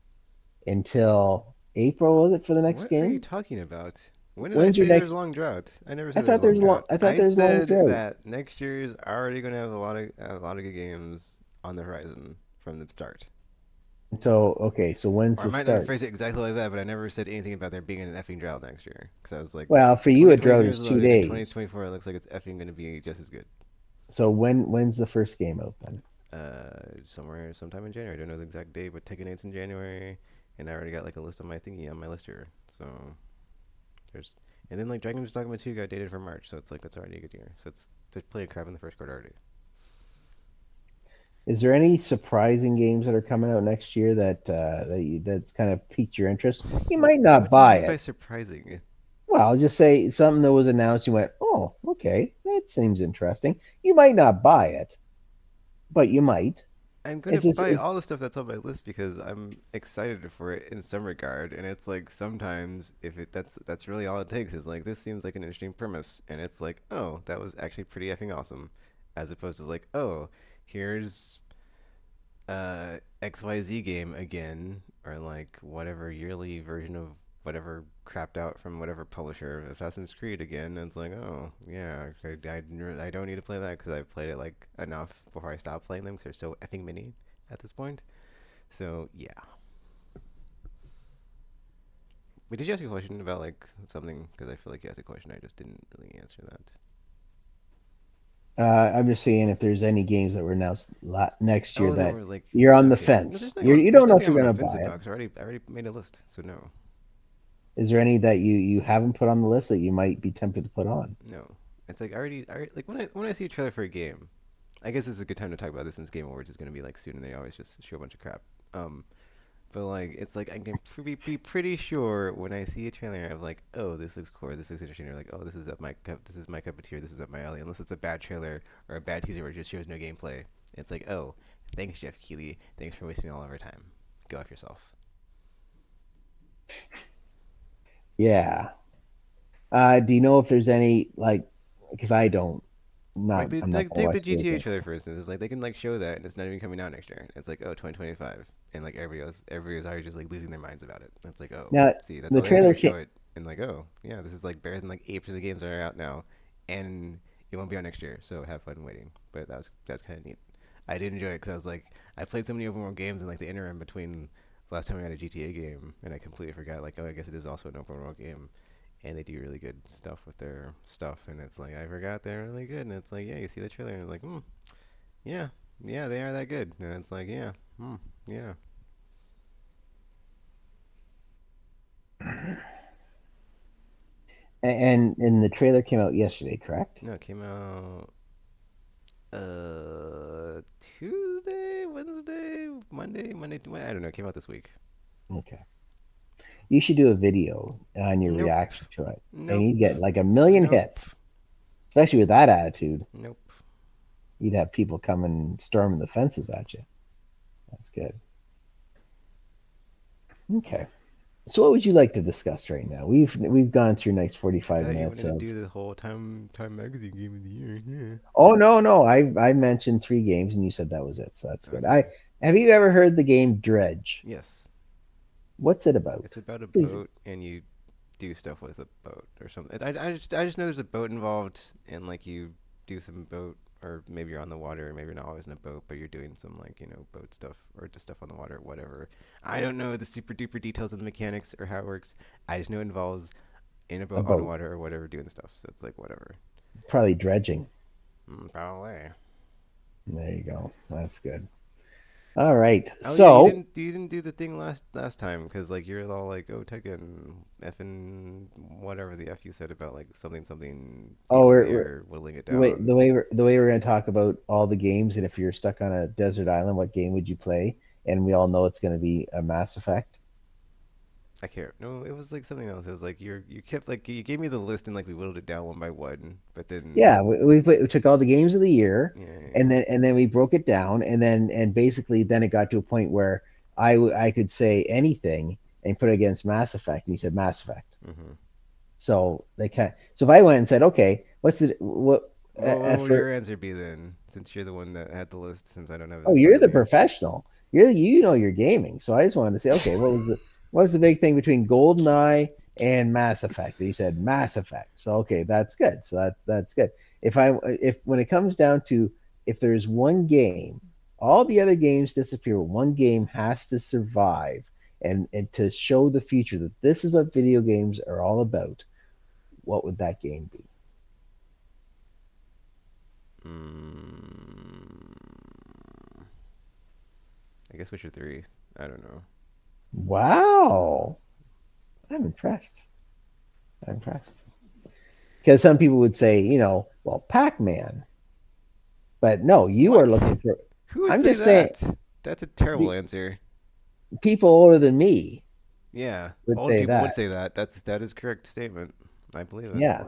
Speaker 2: until April. Was it for the next
Speaker 1: What are you
Speaker 2: game?
Speaker 1: talking about? When did I
Speaker 2: When's your
Speaker 1: say there's a
Speaker 2: next?
Speaker 1: long drought? I never
Speaker 2: I
Speaker 1: said there's
Speaker 2: thought
Speaker 1: a long
Speaker 2: there's long.
Speaker 1: drought.
Speaker 2: I thought
Speaker 1: I
Speaker 2: there's long
Speaker 1: said
Speaker 2: drought.
Speaker 1: that next year's already going to have a lot of good games on the horizon from the start.
Speaker 2: So okay, so when's
Speaker 1: Or I
Speaker 2: the
Speaker 1: might not
Speaker 2: start?
Speaker 1: phrase it exactly like that, but I never said anything about there being an effing drought next year. Because I was like,
Speaker 2: Well, for you, a drought
Speaker 1: 2023 was
Speaker 2: is two
Speaker 1: loaded, and
Speaker 2: days.
Speaker 1: 2024 looks like it's effing going to be just as good.
Speaker 2: So when's the first game out then?
Speaker 1: Somewhere, sometime in January. I don't know the exact date, but Tekken 8's in January, and I already got like a list on my thingy on my list here. So there's, and then like Dragon's Dogma 2 got dated for March, so it's like that's already a good year. So it's there's plenty of crap in the first quarter already.
Speaker 2: Is there any surprising games that are coming out next year that's kind of piqued your interest? You
Speaker 1: What
Speaker 2: might not
Speaker 1: What do you
Speaker 2: buy
Speaker 1: mean by
Speaker 2: it.
Speaker 1: surprising?
Speaker 2: Well, I'll just say something that was announced. You went, oh, okay, that seems interesting. You might not buy it, but you might.
Speaker 1: I'm gonna
Speaker 2: It's just
Speaker 1: buy
Speaker 2: it's
Speaker 1: all the stuff that's on my list because I'm excited for it in some regard, and it's like sometimes if it that's really all it takes is like this seems like an interesting premise, and it's like oh that was actually pretty effing awesome, as opposed to like oh here's XYZ game again, or like whatever yearly version of whatever crapped out from whatever publisher, Assassin's Creed again. And it's like, oh, yeah, I don't need to play that because I've played it like enough before I stop playing them because they're so effing mini at this point. So, yeah. But did you ask a question about like something? Because I feel like you asked a question. I just didn't really answer that.
Speaker 2: I'm just saying if there's any games that were announced next year
Speaker 1: Oh, that
Speaker 2: that
Speaker 1: were like
Speaker 2: you're on the
Speaker 1: okay. No,
Speaker 2: fence. You
Speaker 1: there's
Speaker 2: don't know if
Speaker 1: nothing
Speaker 2: you're
Speaker 1: I'm on the
Speaker 2: gonna
Speaker 1: fence
Speaker 2: buy it.
Speaker 1: about. 'Cause I already made a list. So no,
Speaker 2: Is there any that you haven't put on the list that you might be tempted to put on?
Speaker 1: no. It's like I already like when I see a trailer for a game, I guess this is a good time to talk about this since Game Awards is going to be like soon, and they always just show a bunch of crap. Um, but like it's like I can be pretty sure when I see a trailer of like, oh, this looks cool, or this looks interesting, or like, oh, this is my cup of tea, or this is up my alley. Unless it's a bad trailer or a bad teaser where it just shows no gameplay, it's like, oh, thanks Jeff Keighley, thanks for wasting all of our time. Go off yourself.
Speaker 2: Yeah. Do you know if there's any like? Because I don't.
Speaker 1: Like,
Speaker 2: I'm not gonna
Speaker 1: take the
Speaker 2: watch video
Speaker 1: GTA
Speaker 2: games.
Speaker 1: trailer for instance. It's like they can like show that and it's not even coming out next year. It's like oh 2025, and like everybody else already just like losing their minds about it. And it's like oh
Speaker 2: Now
Speaker 1: see that's
Speaker 2: the
Speaker 1: all they had to do
Speaker 2: trailer
Speaker 1: was show
Speaker 2: came.
Speaker 1: it and like oh yeah this is like better than like 8% of the games that are out now, and it won't be out next year. So have fun waiting. But that's kind of neat. I did enjoy it because I was like I played so many open world games in like the interim between the last time I got a GTA game, and I completely forgot like oh I guess it is also an open world game, and they do really good stuff with their stuff. And it's like I forgot they're really good. And it's like yeah, you see the trailer and it's like yeah, yeah, they are that good. And it's like yeah, yeah.
Speaker 2: And the trailer came out yesterday, correct?
Speaker 1: No, it came out Tuesday, Wednesday, Monday. I don't know. It came out this week.
Speaker 2: Okay. You should do a video on your
Speaker 1: Nope,
Speaker 2: reaction to it, and
Speaker 1: nope,
Speaker 2: you get like a million
Speaker 1: nope,
Speaker 2: hits. Especially with that attitude,
Speaker 1: nope.
Speaker 2: you'd have people coming storming the fences at you. That's good. Okay. So what would you like to discuss right now? We've gone through nice
Speaker 1: I
Speaker 2: 45
Speaker 1: thought you
Speaker 2: minutes
Speaker 1: wanted to
Speaker 2: of.
Speaker 1: do the whole Time magazine game of the year. Yeah.
Speaker 2: Oh no, I mentioned three games and you said that was it. So that's good. I
Speaker 1: Okay.
Speaker 2: have you ever heard the game Dredge?
Speaker 1: Yes.
Speaker 2: What's it about?
Speaker 1: It's about a
Speaker 2: Please.
Speaker 1: boat, and you do stuff with a boat or something. I just know there's a boat involved, and like you do some boat, or maybe you're on the water, or maybe you're not always in a boat, but you're doing some like boat stuff or just stuff on the water, whatever. I don't know the super duper details of the mechanics or how it works. I just know it involves in a
Speaker 2: A
Speaker 1: boat on the
Speaker 2: boat.
Speaker 1: water or whatever doing stuff. So it's like whatever.
Speaker 2: Probably dredging.
Speaker 1: Probably.
Speaker 2: There you go. That's good. All right.
Speaker 1: Oh yeah,
Speaker 2: So,
Speaker 1: you didn't do the thing last time because like you're all like, oh Tekken F and whatever the F you said about like something game
Speaker 2: oh,
Speaker 1: of the
Speaker 2: we're
Speaker 1: year, whittling it
Speaker 2: the way
Speaker 1: down.
Speaker 2: we're going to talk about all the games, and if you're stuck on a desert island, what game would you play? And we all know it's going to be a Mass Effect.
Speaker 1: I can't. No, it was like something else. It was like you kept like you gave me the list and like we whittled it down one by one, but then
Speaker 2: Yeah, we took all the games of the year,
Speaker 1: yeah.
Speaker 2: and then we broke it down, and basically then it got to a point where I could say anything and put it against Mass Effect, and you said Mass Effect.
Speaker 1: Mm-hmm.
Speaker 2: So they can So if I went and said, okay, what's the what
Speaker 1: What would
Speaker 2: for?
Speaker 1: your answer be then? Since you're the one that had the list, since I don't have it
Speaker 2: Oh,
Speaker 1: in front
Speaker 2: you're
Speaker 1: of
Speaker 2: the
Speaker 1: me.
Speaker 2: professional. You know your gaming. So I just wanted to say, okay, what was the big thing between GoldenEye and Mass Effect? And you said Mass Effect. So okay, that's good. So that's good. If when it comes down to if there's one game, all the other games disappear. One game has to survive and to show the future that this is what video games are all about. What would that game be?
Speaker 1: Mm, I guess Witcher 3. I don't know.
Speaker 2: Wow, I'm impressed. I'm impressed. Because some people would say, well, Pac-Man. But no, you are
Speaker 1: What?
Speaker 2: looking for.
Speaker 1: Who would
Speaker 2: I'm
Speaker 1: say
Speaker 2: just saying,
Speaker 1: that? That's a terrible
Speaker 2: the
Speaker 1: answer.
Speaker 2: people older than me
Speaker 1: Yeah,
Speaker 2: would
Speaker 1: older
Speaker 2: say
Speaker 1: people
Speaker 2: that.
Speaker 1: would say that. That is correct statement. I believe it.
Speaker 2: Yeah,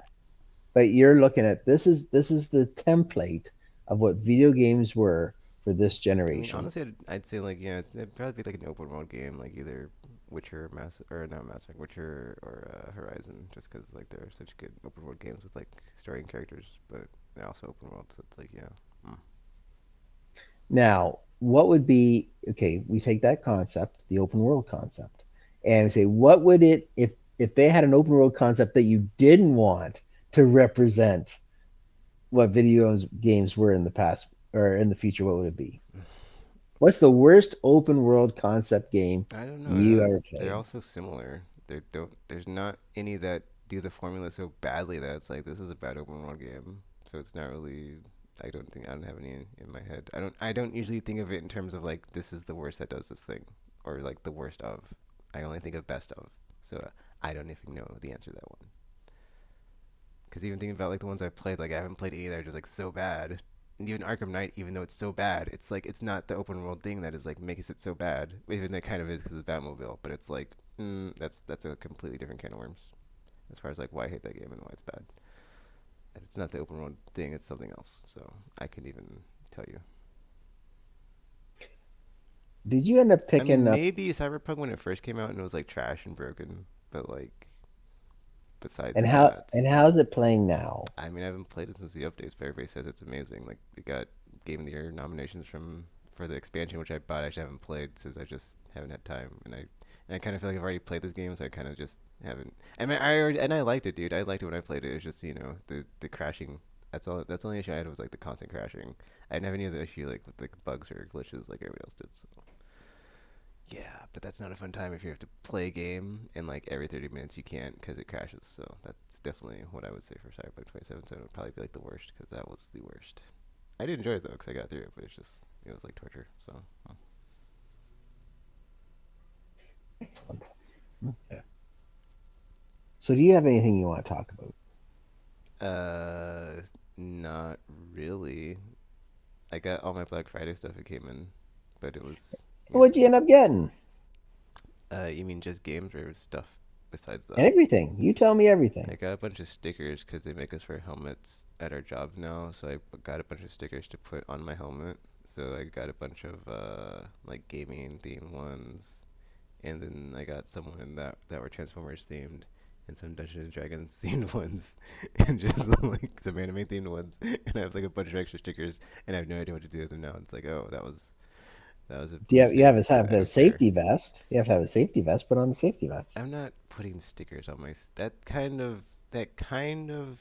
Speaker 2: but you're looking at this is the template of what video games were for this
Speaker 1: I mean,
Speaker 2: generation.
Speaker 1: honestly, I'd say like yeah, it'd probably be like an open world game, like either Witcher, Mass or not Mass Effect, Witcher or Horizon, just because like they're such good open world games with like story and characters, but they're also open world, so it's like yeah. Mm.
Speaker 2: Now, what would be okay? We take that concept, the open world concept, and we say, what would it if they had an open world concept that you didn't want to represent what games were in the past or in the future? What would it be? What's the worst open world concept game
Speaker 1: I don't know.
Speaker 2: you ever
Speaker 1: They're
Speaker 2: played?
Speaker 1: all so similar. They don't. There's not any that do the formula so badly that it's like this is a bad open world game. So it's not really. I don't have any in my head. I don't usually think of it in terms of like this is the worst that does this thing, or like the worst of. I only think of best of. So I don't even know the answer to that one. Because even thinking about like the ones I've played, like I haven't played any that are just like so bad. And even Arkham Knight, even though it's so bad, it's like it's not the open world thing that is like makes it so bad. Even that kind of is because of Batmobile, but it's like that's a completely different can of worms as far as like why I hate that game and why it's bad. It's not the open world thing; it's something else. So I couldn't even tell you.
Speaker 2: Did you end up
Speaker 1: I
Speaker 2: picking
Speaker 1: mean,
Speaker 2: up
Speaker 1: maybe Cyberpunk when it first came out and it was like trash and broken, but like besides
Speaker 2: and
Speaker 1: that,
Speaker 2: how's it playing now?
Speaker 1: I mean, I haven't played it since the updates, but everybody says it's amazing. Like, it got Game of the Year nominations from for the expansion, which I bought. I actually haven't played since I just haven't had time, and I kind of feel like I've already played this game, so I kind of just haven't. I mean, I already, and I liked it, dude. I liked it when I played it. It was just the crashing. That's all. That's the only issue I had was like the constant crashing. I didn't have any other issue like with the bugs or glitches like everybody else did. So yeah, but that's not a fun time if you have to play a game and like every 30 minutes you can't because it crashes. So that's definitely what I would say for Cyberpunk 2077 would probably be like the worst because that was the worst. I did enjoy it though because I got through it, but it was like torture. So
Speaker 2: Excellent. Okay. So do you have anything you want to talk about?
Speaker 1: uh, not really. I got all my Black Friday stuff. It came in, but it was you
Speaker 2: What'd you end up getting?
Speaker 1: you mean just games or stuff besides that?
Speaker 2: Everything. You tell me
Speaker 1: I
Speaker 2: everything.
Speaker 1: got a bunch of stickers because they make us wear helmets at our job now. So I got a bunch of stickers to put on my helmet. So I got a bunch of like gaming themed ones, and then I got some one that were Transformers themed, and some Dungeons and Dragons themed ones, and just like some anime themed ones. And I have like a bunch of extra stickers, and I have no idea what to do with them now. It's like, oh, that was a
Speaker 2: Do you
Speaker 1: mistake.
Speaker 2: have
Speaker 1: I
Speaker 2: to have a
Speaker 1: don't care.
Speaker 2: safety vest? You have to have a safety vest. Put on the safety vest.
Speaker 1: I'm not putting stickers on my that kind of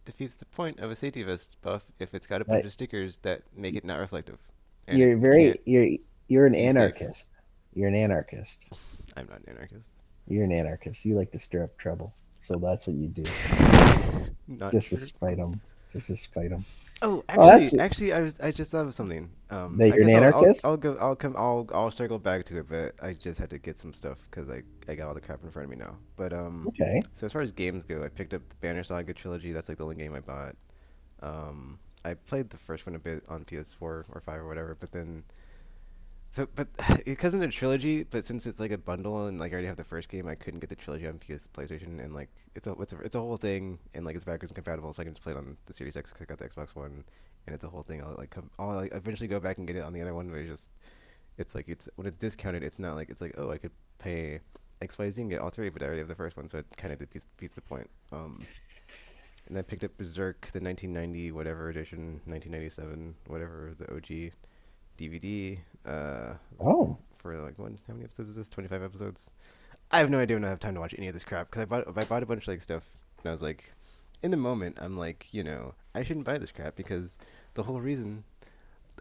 Speaker 1: defeats the point of a safety vest buff if it's got a bunch
Speaker 2: But
Speaker 1: of stickers that make it not reflective, and
Speaker 2: you're
Speaker 1: it can't
Speaker 2: very you're an
Speaker 1: be safe.
Speaker 2: anarchist. You're an anarchist.
Speaker 1: I'm not an anarchist.
Speaker 2: You're an anarchist. You like to stir up trouble. So that's what you do,
Speaker 1: Not
Speaker 2: just to
Speaker 1: true.
Speaker 2: spite them. Just to spite him.
Speaker 1: Oh,
Speaker 2: Oh, that's
Speaker 1: I just thought of something.
Speaker 2: that
Speaker 1: I
Speaker 2: you're an
Speaker 1: guess
Speaker 2: anarchist.
Speaker 1: I'll circle back to it, but I just had to get some stuff because I got all the crap in front of me now. But
Speaker 2: Okay.
Speaker 1: so as far as games go, I picked up the Banner Saga trilogy. That's like the only game I bought. I played the first one a bit on PS4 or five or whatever, but then but it comes in a trilogy. But since it's like a bundle and like I already have the first game, I couldn't get the trilogy on PlayStation, and like it's a whole thing, and like it's backwards compatible, so I can just play it on the Series X because I got the Xbox One, and it's a whole thing. I'll like eventually go back and get it on the other one, but it's like it's when it's discounted, it's not like it's like oh I could pay XYZ and get all three, but I already have the first one, so it kind of defeats the point. And I picked up Berserk, the 1990 whatever edition, 1997 whatever the OG DVD.
Speaker 2: Oh.
Speaker 1: For like how many episodes is this? 25 episodes. I have no idea when I have time to watch any of this crap because I bought a bunch of like stuff and I was like, in the moment I'm like I shouldn't buy this crap because the whole reason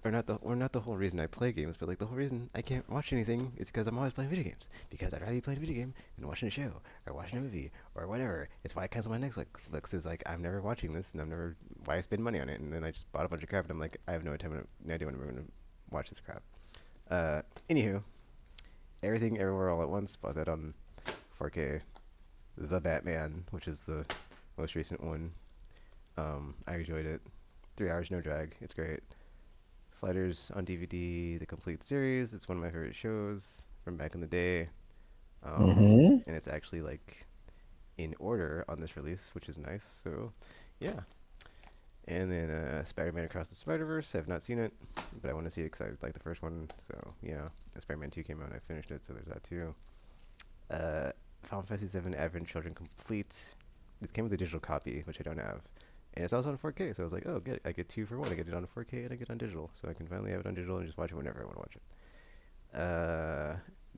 Speaker 1: not the whole reason I play games, but like the whole reason I can't watch anything is because I'm always playing video games. Because I'd rather be playing a video game than watching a show or watching a movie or whatever. It's why I cancel my Netflix. Is like I'm never watching this, and I'm never why I spend money on it. And then I just bought a bunch of crap, and I'm like I have no idea when I'm going to watch this crap. Anywho, everything everywhere all at once. Bought that on 4K. The Batman, which is the most recent one. I enjoyed it. 3 hours, no drag. It's great. Sliders on DVD, the complete series. It's one of my favorite shows from back in the day.
Speaker 2: Mm-hmm.
Speaker 1: And it's actually like in order on this release, which is nice. So, yeah. And then Spider-Man Across the Spider-Verse. I've not seen it, but I want to see it because I like the first one. So, yeah. Spider-Man 2 came out and I finished it, so there's that too. Uh, Final Fantasy 7 Advent Children Complete. It came with a digital copy, which I don't have. And it's also on 4K, so I was like, oh, good. I get 2 for 1. I get it on 4K and I get it on digital. So I can finally have it on digital and just watch it whenever I want to watch it.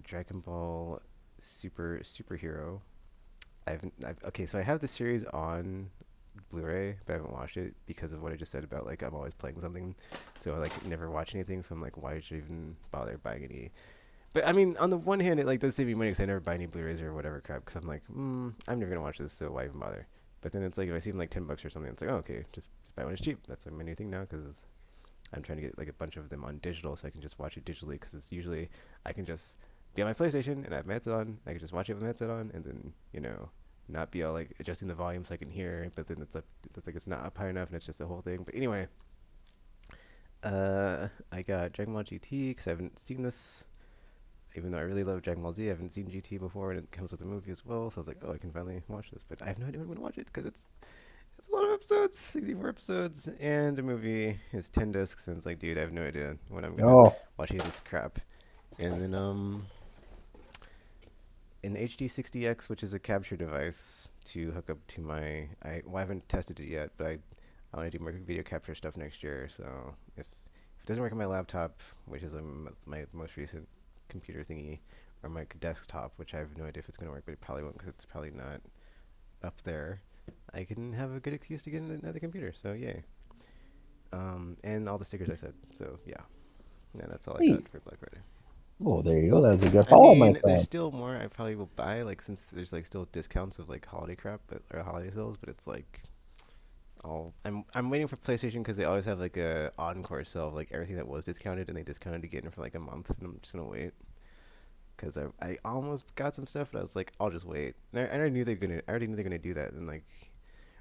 Speaker 1: Dragon Ball Superhero. Okay, so I have the series on Blu-ray, but I haven't watched it because of what I just said about like I'm always playing something, so I like never watch anything. So I'm like, why should I even bother buying any? But I mean, on the one hand, it like does save me money because I never buy any Blu-rays or whatever crap. Because I'm like, I'm never gonna watch this, so why even bother? But then it's like if I see them like $10 or something, it's like, oh, okay, just buy one. It's cheap. That's my new thing now because I'm trying to get like a bunch of them on digital, so I can just watch it digitally. Because it's usually I can just be on my PlayStation and I have my headset on. I can just watch it with my headset on, and then not be all like adjusting the volume so I can hear. But then it's like it's not up high enough, and it's just the whole thing. But anyway, I got Dragon Ball GT because I haven't seen this. Even though I really love Dragon Ball Z, I haven't seen GT before, and it comes with a movie as well. So I was like, oh, I can finally watch this. But I have no idea when I'm gonna watch it because it's a lot of episodes, 64 episodes, and the movie is 10 discs. And it's like, dude, I have no idea when I'm gonna
Speaker 2: Oh.
Speaker 1: watch any of this crap. And then an HD60X, which is a capture device to hook up to I haven't tested it yet, but I want to do more video capture stuff next year. So if it doesn't work on my laptop, which is my most recent computer thingy, or my desktop, which I have no idea if it's gonna work, but it probably won't because it's probably not up there. I can have a good excuse to get another computer. So yay. And all the stickers I said. So yeah, that's all I got
Speaker 2: Sweet.
Speaker 1: for Black Friday.
Speaker 2: Oh, there you go. That was a good
Speaker 1: I
Speaker 2: follow, my
Speaker 1: mean, there's
Speaker 2: friend.
Speaker 1: still more I probably will buy, like since there's like still discounts of like holiday crap, or holiday sales, but it's like I'm waiting for PlayStation because they always have like a encore sale of like everything that was discounted, and they discounted again for like a month, and I'm just gonna wait because I almost got some stuff, but I was like, I'll just wait. And I already knew they're gonna do that, and like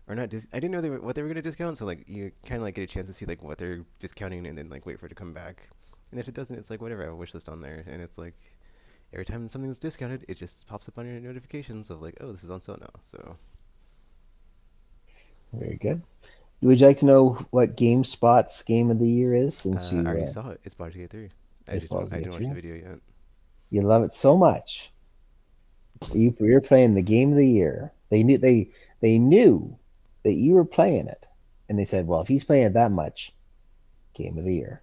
Speaker 1: or not. I didn't know what they were gonna discount, so like you kind of like get a chance to see like what they're discounting, and then like wait for it to come back. And if it doesn't, it's like whatever. I have a wish list on there, and it's like every time something's discounted, it just pops up on your notifications of like, oh, this is on sale now. So
Speaker 2: Very good. Would you like to know what GameSpot's game of the year is since
Speaker 1: I already
Speaker 2: you
Speaker 1: saw it. It's Baldur's Gate 3.
Speaker 2: it's
Speaker 1: I
Speaker 2: Baldur's Gate
Speaker 1: didn't watch the
Speaker 2: 3?
Speaker 1: video yet.
Speaker 2: You love it so much. You're playing the game of the year. They knew that you were playing it. And they said, well, if he's playing it that much, game of the year.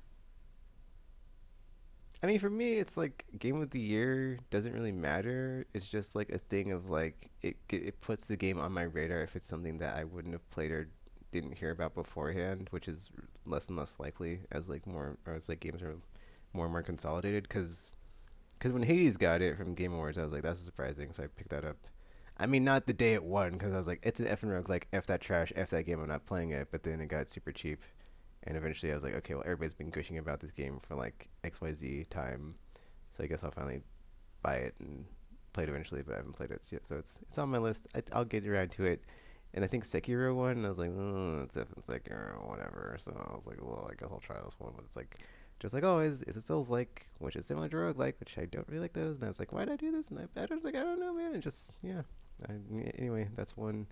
Speaker 1: I mean, for me, it's like game of the year doesn't really matter. It's just like a thing of like it puts the game on my radar if it's something that I wouldn't have played or didn't hear about beforehand, which is less and less likely as like more or as like games are more and more consolidated. Because when Hades got it from Game Awards, I was like, that's surprising, so I picked that up. I mean, not the day it won, because I was like, it's an effing rogue. Like, F that trash, F that game. I'm not playing it. But then it got super cheap, and eventually I was like, okay, well, everybody's been gushing about this game for like XYZ time, so I guess I'll finally buy it and play it eventually. But I haven't played it yet, so it's on my list. I'll get around to it. And I think Sekiro won, and I was like, oh, it's different Sekiro, whatever. So I was like, well, I guess I'll try this one. But it's like, just like, oh, is it Souls like, which is similar to Rogue like, which I don't really like those. And I was like, why did I do this? And I was like, I don't know, man. And just, yeah. Anyway, that's one.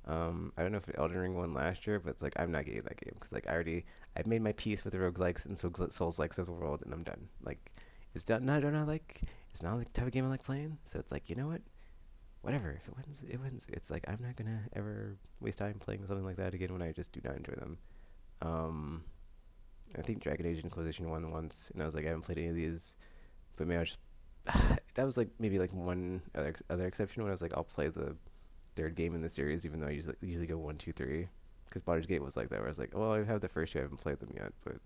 Speaker 1: I don't know if Elden Ring won last year, but it's like, I'm not getting that game. Because, like, I've made my peace with the roguelikes and Souls likes of the world, and I'm done. Like, it's done. No, I don't know, like, it's not like the type of game I like playing. So it's like, you know what? Whatever. If it wins, it wins. It's like I'm not gonna ever waste time playing something like that again when I just do not enjoy them. Um, I think Dragon Age Inquisition won once, and I was like, I haven't played any of these, but maybe I just that was like maybe like one other exception when I was like, I'll play the third game in the series, even though I usually go one, two, three, because Baldur's Gate was like that, where I was like, well, I have the first two, I haven't played them yet, but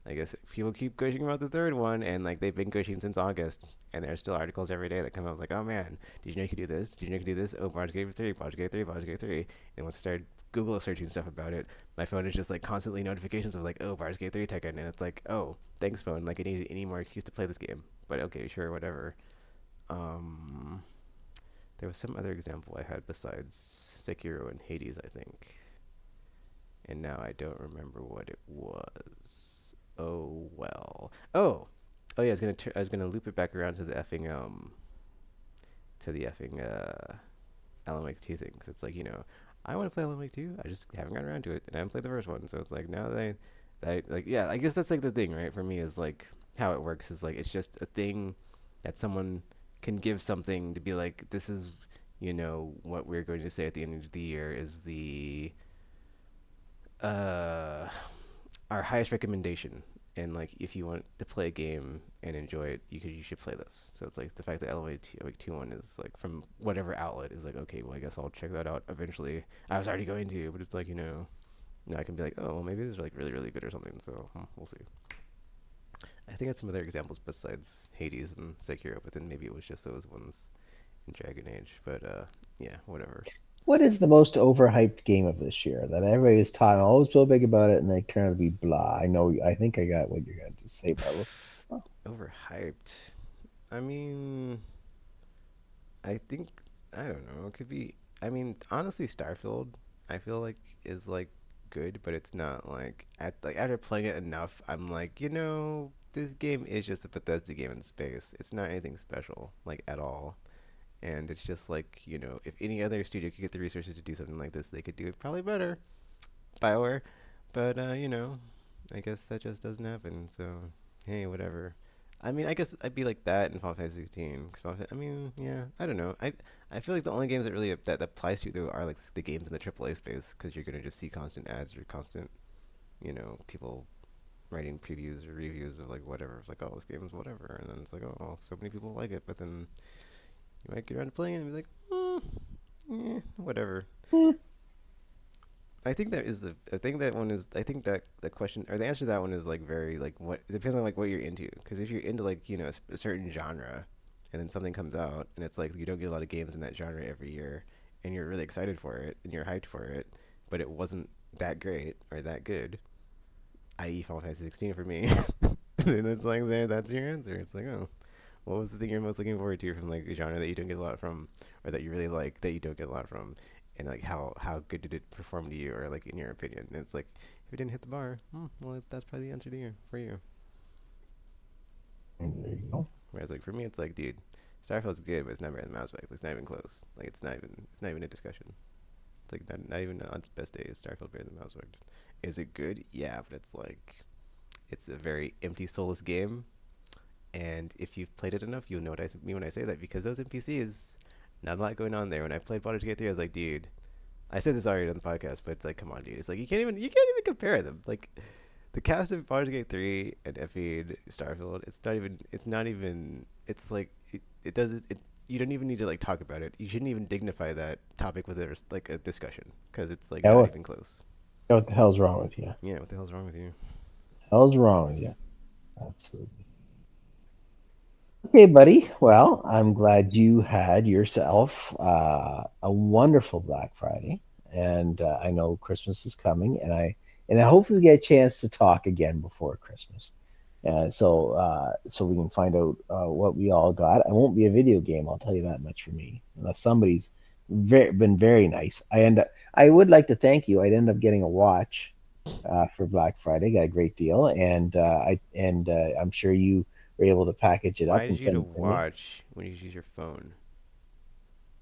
Speaker 1: I guess people keep gushing about the third one, and like they've been gushing since August, and there's still articles every day that come out like, oh man, did you know you could do this? Did you know you could do this? Oh, Baldur's Gate 3, Baldur's Gate 3, Baldur's Gate 3. And once I started Google searching stuff about it, my phone is just like constantly notifications of like, oh, Baldur's Gate 3 Tekken, and it's like, oh, thanks phone, like I need any more excuse to play this game. But okay, sure, whatever. Um, there was some other example I had besides Sekiro and Hades, I think, and now I don't remember what it was. Oh well. Oh yeah. I was gonna loop it back around to the effing Alan Wake 2 thing, because it's like, I want to play Alan Wake 2. I just haven't gotten around to it, and I haven't played the first one. So it's like now like, yeah, I guess that's like the thing, right? For me is like how it works is like it's just a thing that someone can give something to be like, this is what we're going to say at the end of the year is the uh our highest recommendation. And like, if you want to play a game and enjoy it, you should play this. So it's like the fact that like 2-1 is like from whatever outlet is like, okay, well, I guess I'll check that out eventually. I was already going to, but it's like, now I can be like, oh, well, maybe this is like really really good or something. So we'll see. I think I had some other examples besides Hades and Sekiro, but then maybe it was just those ones in Dragon Age. But yeah, whatever.
Speaker 2: What is the most overhyped game of this year that everybody is talking always so big about it and they turn out to be blah? I know. I think I got what you're going to say, but oh,
Speaker 1: Overhyped. I mean, I think I don't know. It could be. I mean, honestly, Starfield, I feel like is like good, but it's not like after playing it enough, I'm like, this game is just a Bethesda game in space. It's not anything special, like at all. And it's just like, if any other studio could get the resources to do something like this, they could do it probably better. Bioware, but I guess that just doesn't happen. So hey, whatever. I mean, I guess I'd be like that in Final Fantasy 16. I mean, yeah, I don't know. I feel like the only games that really that applies to though are like the games in the AAA space, because you're gonna just see constant ads or constant, people writing previews or reviews of like whatever. It's like, oh, this game is whatever, and then it's like, oh, so many people like it, but then you might get around to playing it and be like, whatever.
Speaker 2: eh,
Speaker 1: I think that is the. I think that one is. I think that the question or the answer to that one is like very like what it depends on like what you're into. Because if you're into like a certain genre, and then something comes out and it's like you don't get a lot of games in that genre every year, and you're really excited for it and you're hyped for it, but it wasn't that great or that good, i.e. Final Fantasy 16 for me, then it's like there. That's your answer. It's like, oh, what was the thing you're most looking forward to from like a genre that you don't get a lot from, or that you really like that you don't get a lot from, and like how good did it perform to you, or like in your opinion? And it's like if it didn't hit the bar, well, that's probably the answer to you for you.
Speaker 2: there you go.
Speaker 1: Whereas like for me, it's like, dude, Starfield's good, but it's not better than Mass Effect. It's not even close. Like it's not even a discussion. It's like not even on its best day is Starfield better than Mass Effect. Is it good? Yeah, but it's like it's a very empty, soulless game. And if you've played it enough, you'll know what I mean when I say that, because those NPCs, not a lot going on there. When I played Baldur's Gate 3, I was like, dude, I said this already on the podcast, but it's like, come on, dude. It's like you can't even compare them. Like the cast of Baldur's Gate 3 and Effie Starfield, it's like it does it, you don't even need to like talk about it. You shouldn't even dignify that topic with like a discussion, because it's like
Speaker 2: Yeah,
Speaker 1: not even close.
Speaker 2: what the hell's wrong with you?
Speaker 1: Yeah, what the hell's wrong with you?
Speaker 2: Hell's wrong with you? Absolutely. Okay, buddy. Well, I'm glad you had yourself a wonderful Black Friday, and I know Christmas is coming, and I hopefully we get a chance to talk again before Christmas, so we can find out what we all got. It won't be a video game, I'll tell you that much for me, unless somebody's been very nice. I would like to thank you. I'd end up getting a watch for Black Friday. Got a great deal, and I'm sure you were able to package it
Speaker 1: Why
Speaker 2: up
Speaker 1: did
Speaker 2: and
Speaker 1: you get a
Speaker 2: send it to me.
Speaker 1: watch when you use your phone?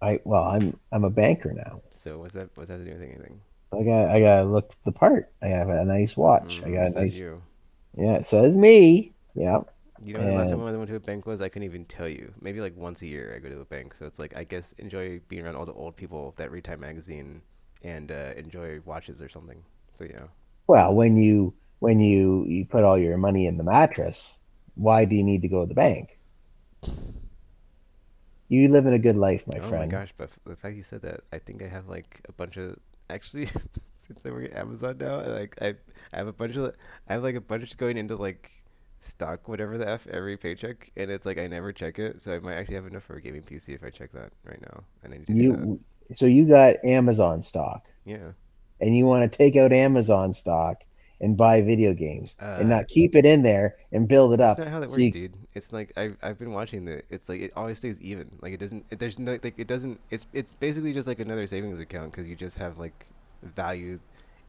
Speaker 2: I'm a banker now.
Speaker 1: So what's that to do with anything?
Speaker 2: I gotta look the part. I have a nice watch. I got a
Speaker 1: Says
Speaker 2: nice,
Speaker 1: you.
Speaker 2: yeah, it says me. Yeah.
Speaker 1: You know when the last time
Speaker 2: And
Speaker 1: I went to a bank was? I couldn't even tell you. Maybe like once a year I go to a bank. So it's like I guess enjoy being around all the old people that read Time magazine and enjoy watches or something. So yeah.
Speaker 2: well, when you put all your money in the mattress, why do you need to go to the bank? You live in a good life, my
Speaker 1: Oh my
Speaker 2: friend.
Speaker 1: gosh! But the fact you said that, I think I have like a bunch of actually since I work at Amazon now, and like I have a bunch of I have like a bunch going into like stock whatever the f every paycheck, and it's like I never check it, so I might actually have enough for a gaming PC if I check that right now, and I need to do that.
Speaker 2: You so you got Amazon stock,
Speaker 1: Yeah.
Speaker 2: and you want to take out Amazon stock and buy video games and
Speaker 1: Uh,
Speaker 2: not keep it in there and build it
Speaker 1: That's
Speaker 2: up.
Speaker 1: not how that
Speaker 2: So
Speaker 1: works,
Speaker 2: you
Speaker 1: dude. It's like I've been watching the. It's like it always stays even. Like it doesn't. There's no like it doesn't. It's basically just like another savings account because you just have like value.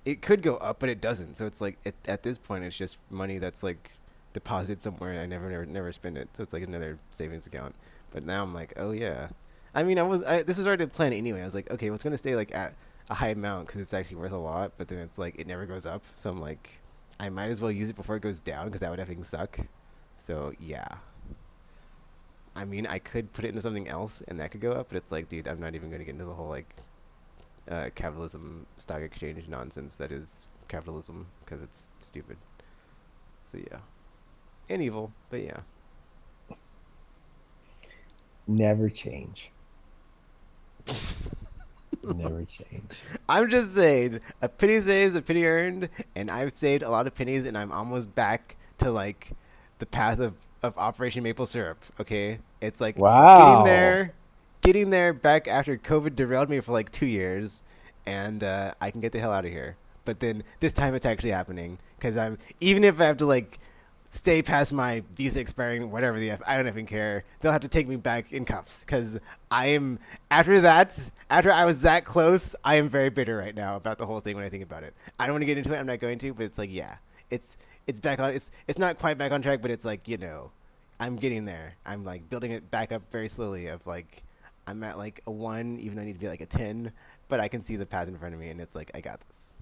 Speaker 1: It could go up, but it doesn't. So it's like at this point, it's just money that's like deposited somewhere, and I never spend it. So it's like another savings account. But now I'm like, oh yeah. I mean, this was already the plan anyway. I was like, okay, well, it's gonna stay like at a high amount because it's actually worth a lot. But then it's like it never goes up. So I'm like, I might as well use it before it goes down because that would effing suck. So yeah, I mean, I could put it into something else and that could go up, but it's like, dude, I'm not even going to get into the whole like capitalism stock exchange nonsense that is capitalism because it's stupid. So yeah, and evil, but yeah.
Speaker 2: never change. Never change.
Speaker 1: I'm just saying, a penny saved is a penny earned, and I've saved a lot of pennies, and I'm almost back to like the path of Operation Maple Syrup. Okay, it's like getting
Speaker 2: Wow.
Speaker 1: there, getting there back after COVID derailed me for like 2 years, and I can get the hell out of here. But then this time it's actually happening because I'm even if I have to like stay past my visa expiring, whatever the F, I don't even care. They'll have to take me back in cuffs because I am, after that, after I was that close, I am very bitter right now about the whole thing when I think about it. I don't want to get into it, I'm not going to, but it's like, yeah, it's back on, it's not quite back on track, but it's like, I'm getting there. I'm like building it back up very slowly of like, I'm at like a 1, even though I need to be like a 10, but I can see the path in front of me and it's like, I got this,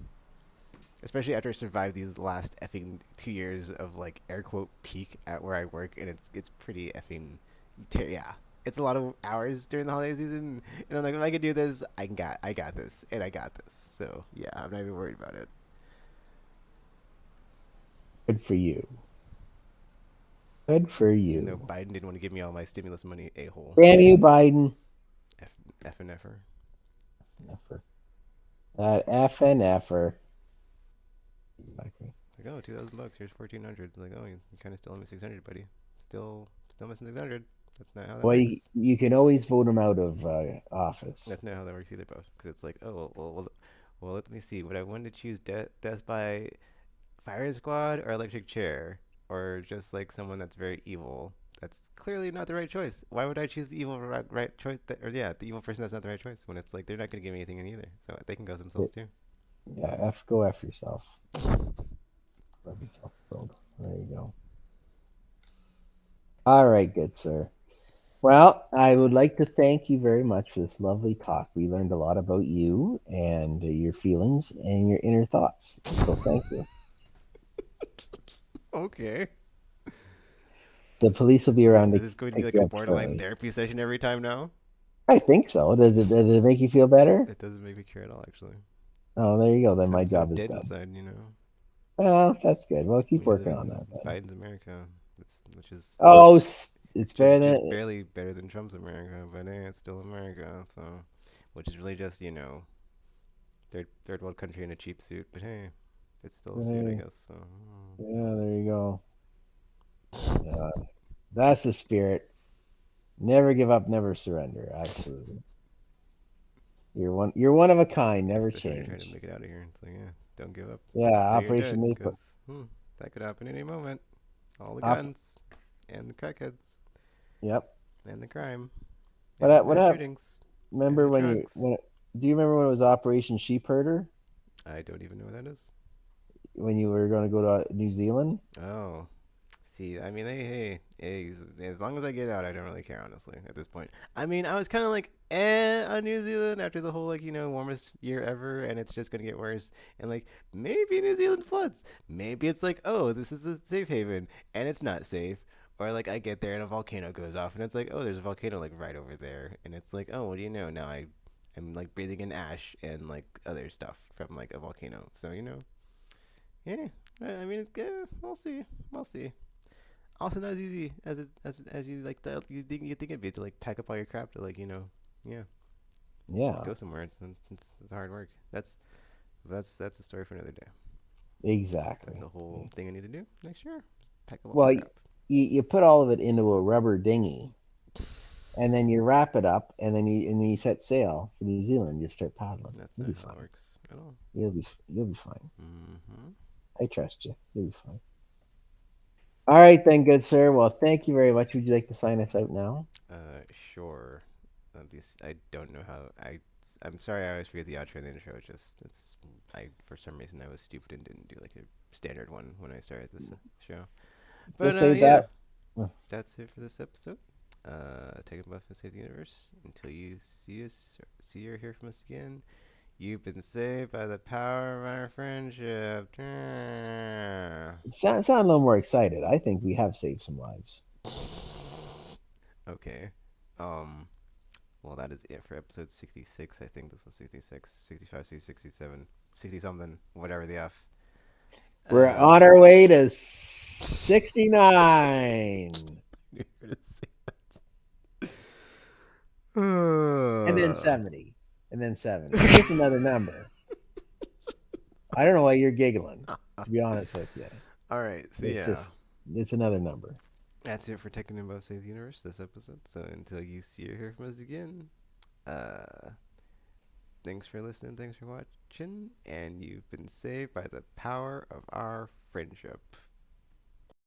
Speaker 1: especially after I survived these last effing 2 years of like air quote peak at where I work, and it's pretty effing yeah. It's a lot of hours during the holiday season, and I'm like, if I can do this, I got this, and I got this. So yeah, I'm not even worried about it.
Speaker 2: Good for you. Good for
Speaker 1: Even though
Speaker 2: you.
Speaker 1: Biden didn't want to give me all my stimulus money, a hole,
Speaker 2: Damn you, Biden.
Speaker 1: f f and effer.
Speaker 2: Effer. That F and effer. Exactly.
Speaker 1: Like, oh, $2,000. Here's 1,400. Like, oh, you kind of still owe me 600, buddy. Still missing 600. That's not how that
Speaker 2: Well, you,
Speaker 1: works.
Speaker 2: you can always vote him out of office.
Speaker 1: That's not how that works either, both. Because it's like, oh, well, let me see. Would I want to choose death by fire squad or electric chair, or just like someone that's very evil? That's clearly not the right choice. Why would I choose the evil right choice? Or yeah, the evil person that's not the right choice when it's like they're not going to give me anything in either. So they can go themselves too.
Speaker 2: Yeah, go F yourself. Let yourself vote. There you go. All right, good sir. Well, I would like to thank you very much for this lovely talk. We learned a lot about you and your feelings and your inner thoughts. So thank you.
Speaker 1: Okay.
Speaker 2: The police will be
Speaker 1: Is this,
Speaker 2: around
Speaker 1: is
Speaker 2: to
Speaker 1: this going to be
Speaker 2: pick
Speaker 1: like
Speaker 2: you
Speaker 1: a
Speaker 2: up
Speaker 1: borderline
Speaker 2: shortly.
Speaker 1: therapy session every time now?
Speaker 2: I think so. Does it make you feel better?
Speaker 1: It doesn't make me care at all, actually.
Speaker 2: Oh, there you go. Then
Speaker 1: Because
Speaker 2: my
Speaker 1: I'm so
Speaker 2: job is
Speaker 1: dead
Speaker 2: done.
Speaker 1: inside, you know.
Speaker 2: Well, that's good. Well, keep
Speaker 1: We live
Speaker 2: working on
Speaker 1: in
Speaker 2: that then.
Speaker 1: Biden's America, which is
Speaker 2: Oh, it's better
Speaker 1: just
Speaker 2: than
Speaker 1: barely better than Trump's America, but hey, it's still America. So, which is really just third world country in a cheap suit, but hey, it's still a suit, I
Speaker 2: hey,
Speaker 1: guess. So,
Speaker 2: yeah, there you go. Yeah, that's the spirit. Never give up, never surrender. Absolutely. You're one of a kind,
Speaker 1: Yeah,
Speaker 2: never
Speaker 1: especially when you're trying to
Speaker 2: change.
Speaker 1: make it out of here. It's like, yeah, don't give up
Speaker 2: Yeah,
Speaker 1: until you're
Speaker 2: Operation
Speaker 1: dead,
Speaker 2: Maple.
Speaker 1: because that could happen any moment. All the
Speaker 2: Op,
Speaker 1: guns, and the crackheads,
Speaker 2: yep.
Speaker 1: and the crime, and the
Speaker 2: What
Speaker 1: mass
Speaker 2: up?
Speaker 1: shootings, and
Speaker 2: Remember
Speaker 1: the
Speaker 2: when you
Speaker 1: drugs.
Speaker 2: when do you remember when it was Operation Sheep Herder?
Speaker 1: I don't even know what that is.
Speaker 2: When you were going to go to New Zealand?
Speaker 1: Oh, see, I mean, hey, as long as I get out, I don't really care, honestly, at this point. I mean, I was kind of like, on New Zealand after the whole, like, warmest year ever, and it's just going to get worse. And, like, maybe New Zealand floods. Maybe it's like, oh, this is a safe haven, and it's not safe. Or, like, I get there and a volcano goes off, and it's like, oh, there's a volcano, like, right over there. And it's like, oh, what do you know? Now I'm, like, breathing in ash and, like, other stuff from, like, a volcano. So, yeah. I mean, we'll see. We'll see. Also, not as easy as you like. You think it'd be to like pack up all your crap to like yeah,
Speaker 2: Yeah,
Speaker 1: go somewhere. It's hard work. That's a story for another day. That's
Speaker 2: exactly.
Speaker 1: a whole thing I need to do next year. Pack up all my
Speaker 2: Well,
Speaker 1: crap.
Speaker 2: you put all of it into a rubber dinghy, and then you wrap it up, and then you set sail for New Zealand. You start paddling.
Speaker 1: That's
Speaker 2: You'll
Speaker 1: not
Speaker 2: be
Speaker 1: how it
Speaker 2: fine.
Speaker 1: works at all.
Speaker 2: You'll be fine.
Speaker 1: Mm-hmm.
Speaker 2: I trust you. You'll be fine. All right then, good sir. Well, thank you very much. Would you like to sign us out now?
Speaker 1: Sure. I don't know how I'm sorry. I always forget the outro and the intro. It's I for some reason I was stupid and didn't do like a standard one when I started this show. But
Speaker 2: Just say
Speaker 1: yeah,
Speaker 2: that.
Speaker 1: that's it for this episode. Take a buff and save the universe. Until you see or hear from us again. You've been saved by the power of our friendship.
Speaker 2: Sound a little more excited. I think we have saved some lives.
Speaker 1: Okay. Um. Well, that is it for episode 66. I think this was 66, 65, 67, 60 something, whatever the F.
Speaker 2: We're
Speaker 1: Uh,
Speaker 2: on our way to 69
Speaker 1: you're gonna say
Speaker 2: and then
Speaker 1: that.
Speaker 2: 70 and then 70. It's just another number. I don't know why you're giggling, to be honest with you.
Speaker 1: All right, so
Speaker 2: It's
Speaker 1: yeah,
Speaker 2: just, it's another number.
Speaker 1: that's it for Tekken and Buff Save the Universe this episode. So until you see or hear from us again, uh, thanks for listening, thanks for watching, and you've been saved by the power of our friendship.